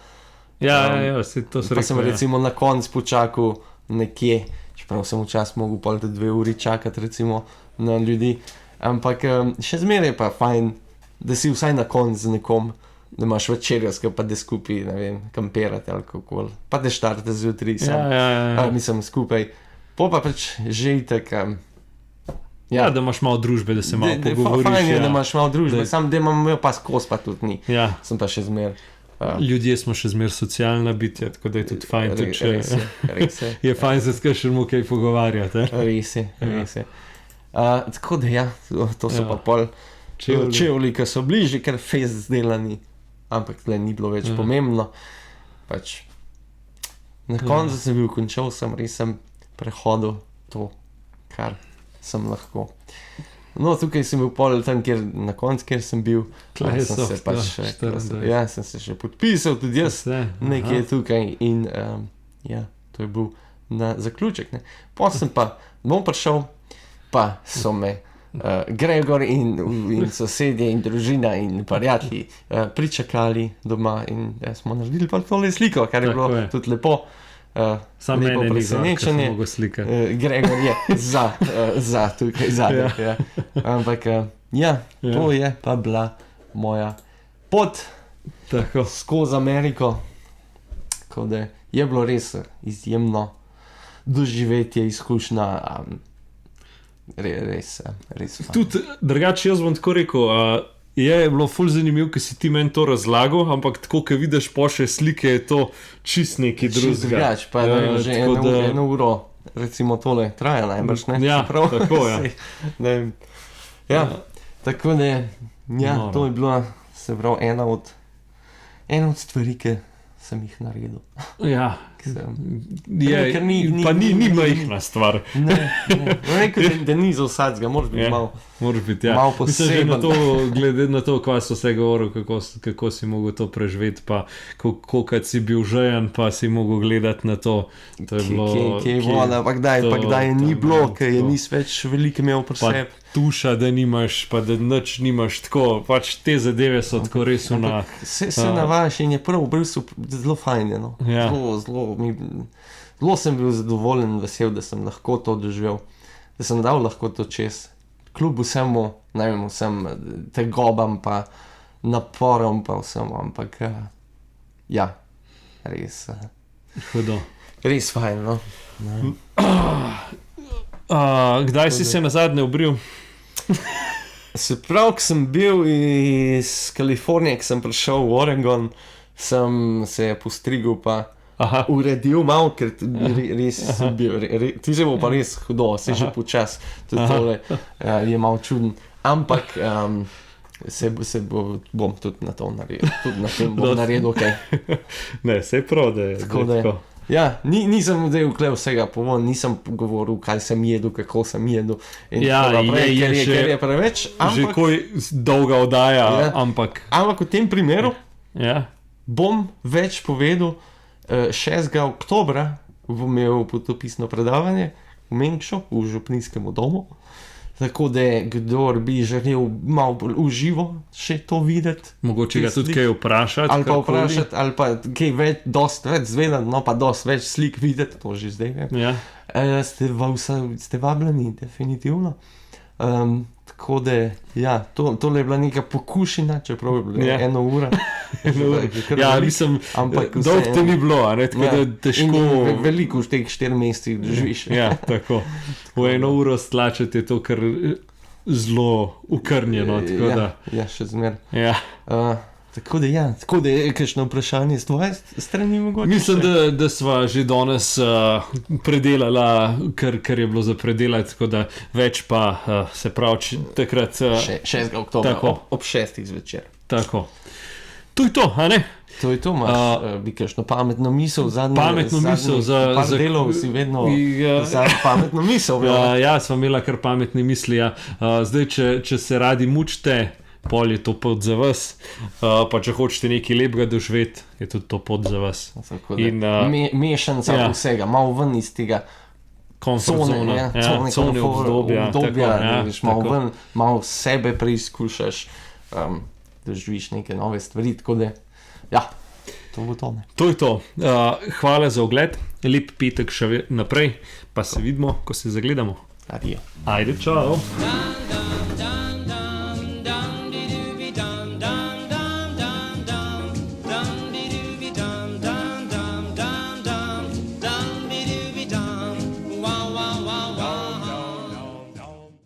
Ja, se to se Pa sem recimo na koncu počakal nekje, čeprav sem včasih mogel pol tudi 2 uri čakati recimo na ljudi. Ampak še zmeraj je pa fajn, da si vsaj na koncu z nekom, da imaš večerjo, pa da skupaj, ne vem, kampirate ali kako. Pa da štartate zjutraj sam. Ja. Mislim skupaj. Pa pač že itak. Ja, da imaš malo družbe, da se malo pogovoriš. Fajn je, ja. da imaš malo družbe, Da- sam da imam pa skozi, pa tudi ni. Ja, Sem pa še zmer. ljudje smo še zmer socialna bitja, tako da je tudi fajn, tudi če Res je. je fajn se skršemo kaj pogovarjati. Res je, res je. Tako da ja, to so Ja. pa pol Čevlji. čevlji, ki so bližje, ker fest zdelani, ampak tle ni bilo več Ja. pomembno. Pač na koncu sem bil končal, res sem prehodil to, kar sem lahko. No, tukaj sem bil pol tam, na koncu, kjer sem bil, Tle sem so, se pač ja, 24. ja, sem se še podpisal, tudi jaz Vse, nekje aha. tukaj in ja, to je bil na zaključek. Ne. Potem sem pa domov prišel, pa so me Gregor in sosedje in družina in prijatelji pričakali doma in smo naredili pa tole sliko, kar je Tako bilo je. tudi lepo. Samo lepo mene ni presenečenje. mogo slikati. Gregor je za tukaj zadaj. Ja. Ampak ja, to je pa bila moja pot Tako. skozi Ameriko. Tako da je bilo res izjemno doživetje, izkušnja. Res fajn. Tudi drugače, jaz bom tako rekel, je bilo ful zanimivo, ker si ti meni to razlagal, ampak tako, ko vidiš poše slike, je to čist nekaj Čisto drugega. drugače, pa da je že tako da- eno uro, recimo tole, traja najbrž, ne? Ja, Čeprav, tako, ja. saj, ne vem. Ja, tako da, ja, Noro. to je bila, se pravi, ena od stvari, ki sem jih naredil. Ja, Ki sem, je, ker ni- pa ni- ni ni- majhna stvar. ne. Rekel, da ni za vsakega, moraš biti Ja. malo. Moraš biti, ja. Malo Mislim, že na poseben. to, glede na to, kaj so vse govorili, kako si mogel to preživeti, pa koliko si bil žejen, pa si mogel gledati na to. To je bilo. Kje je voda, pa kdaj je ni bilo, ker je to. nis več velike imel pri Pa sebi. tuša, da nimaš, pa da nič nimaš tako. Pač te zadeve so tako res na. Se navajaš in je prav, zelo fajn je. No. Ja. Zelo sem bil zadovoljen, vesel, da sem lahko to doživel, da sem dal lahko to čez. Kljub vsemu, ne vem, vsem tegobam, pa naporom, pa vsemu, ampak ja, res, Hudo. res fajn. No. Kdaj si se nazadnje obril? Se pravi, ko sem bil iz Kalifornije, ko sem prišel v Oregon, sem se postrigel pa Aha. uredil malo, ker res sem bil, ti že bo pa res hudo, se že počas, tudi tole je malo čuden, ampak bom tudi na to naredil, tudi na tem bom naredil kaj. Ne, se je prav, da je Tako da, ja, nisem zdaj vklev vsega povon, nisem govoril, kaj sem jedel, kako sem jedel in Ja, tako naprej, je ker je preveč, Že ampak, koj dolga oddaja, Ja. ampak. ampak v tem primeru Ja. bom več povedal. 6. oktobra bom imel potopisno predavanje v Mengšu, v župnijskem domu. Tako da, kdor bi želel malo bolj uživo še to videti, Mogoče ga tudi kaj vprašati. ali pa karkoli. vprašati, ali pa kaj več, dosti več zvedeti, no pa dosti več slik videti, to že zdaj vem. Ja. Ste vabljeni, definitivno. Tako da, ja, tole je bila neka pokušina, čeprav je bila Ja. 1 ura. Ja, mislim, ampak dolg te ni bilo, a ne, tako da težko. Veliko v teh 4 mesecih držiš. Ja, tako. V 1 uro stlačati je to kar zelo ukrnjeno, tako da. Ja, še zmer. Ja. Tako da je kakšno vprašanje z tvoje strani mogoče? Mislim, da sva že danes predelala, kar je bilo za predelati, tako da več pa se pravi takrat. 6. oktobra tako. ob 6. zvečer. Tako. To je to, a ne? To je to, imaš bi kakšno pametno misel, Pametno misel za delov si vedno Ja. za pametno misel. Ja, sva imela kar pametne misli. Ja. Zdaj, če se radi mučite, pol je to pot za vas. Pa če hočete nekaj lepega doživeti, je tudi to pot za vas. Mešanca vsega, malo ven iz tega cone obdobja, malo sebe preizkušaš, da živiš neke nove stvari, tako da, ja, to bo to. To je to. Hvala za ogled, lep petek še naprej, pa se vidimo, ko se zagledamo. Adijo. Ajde, čau.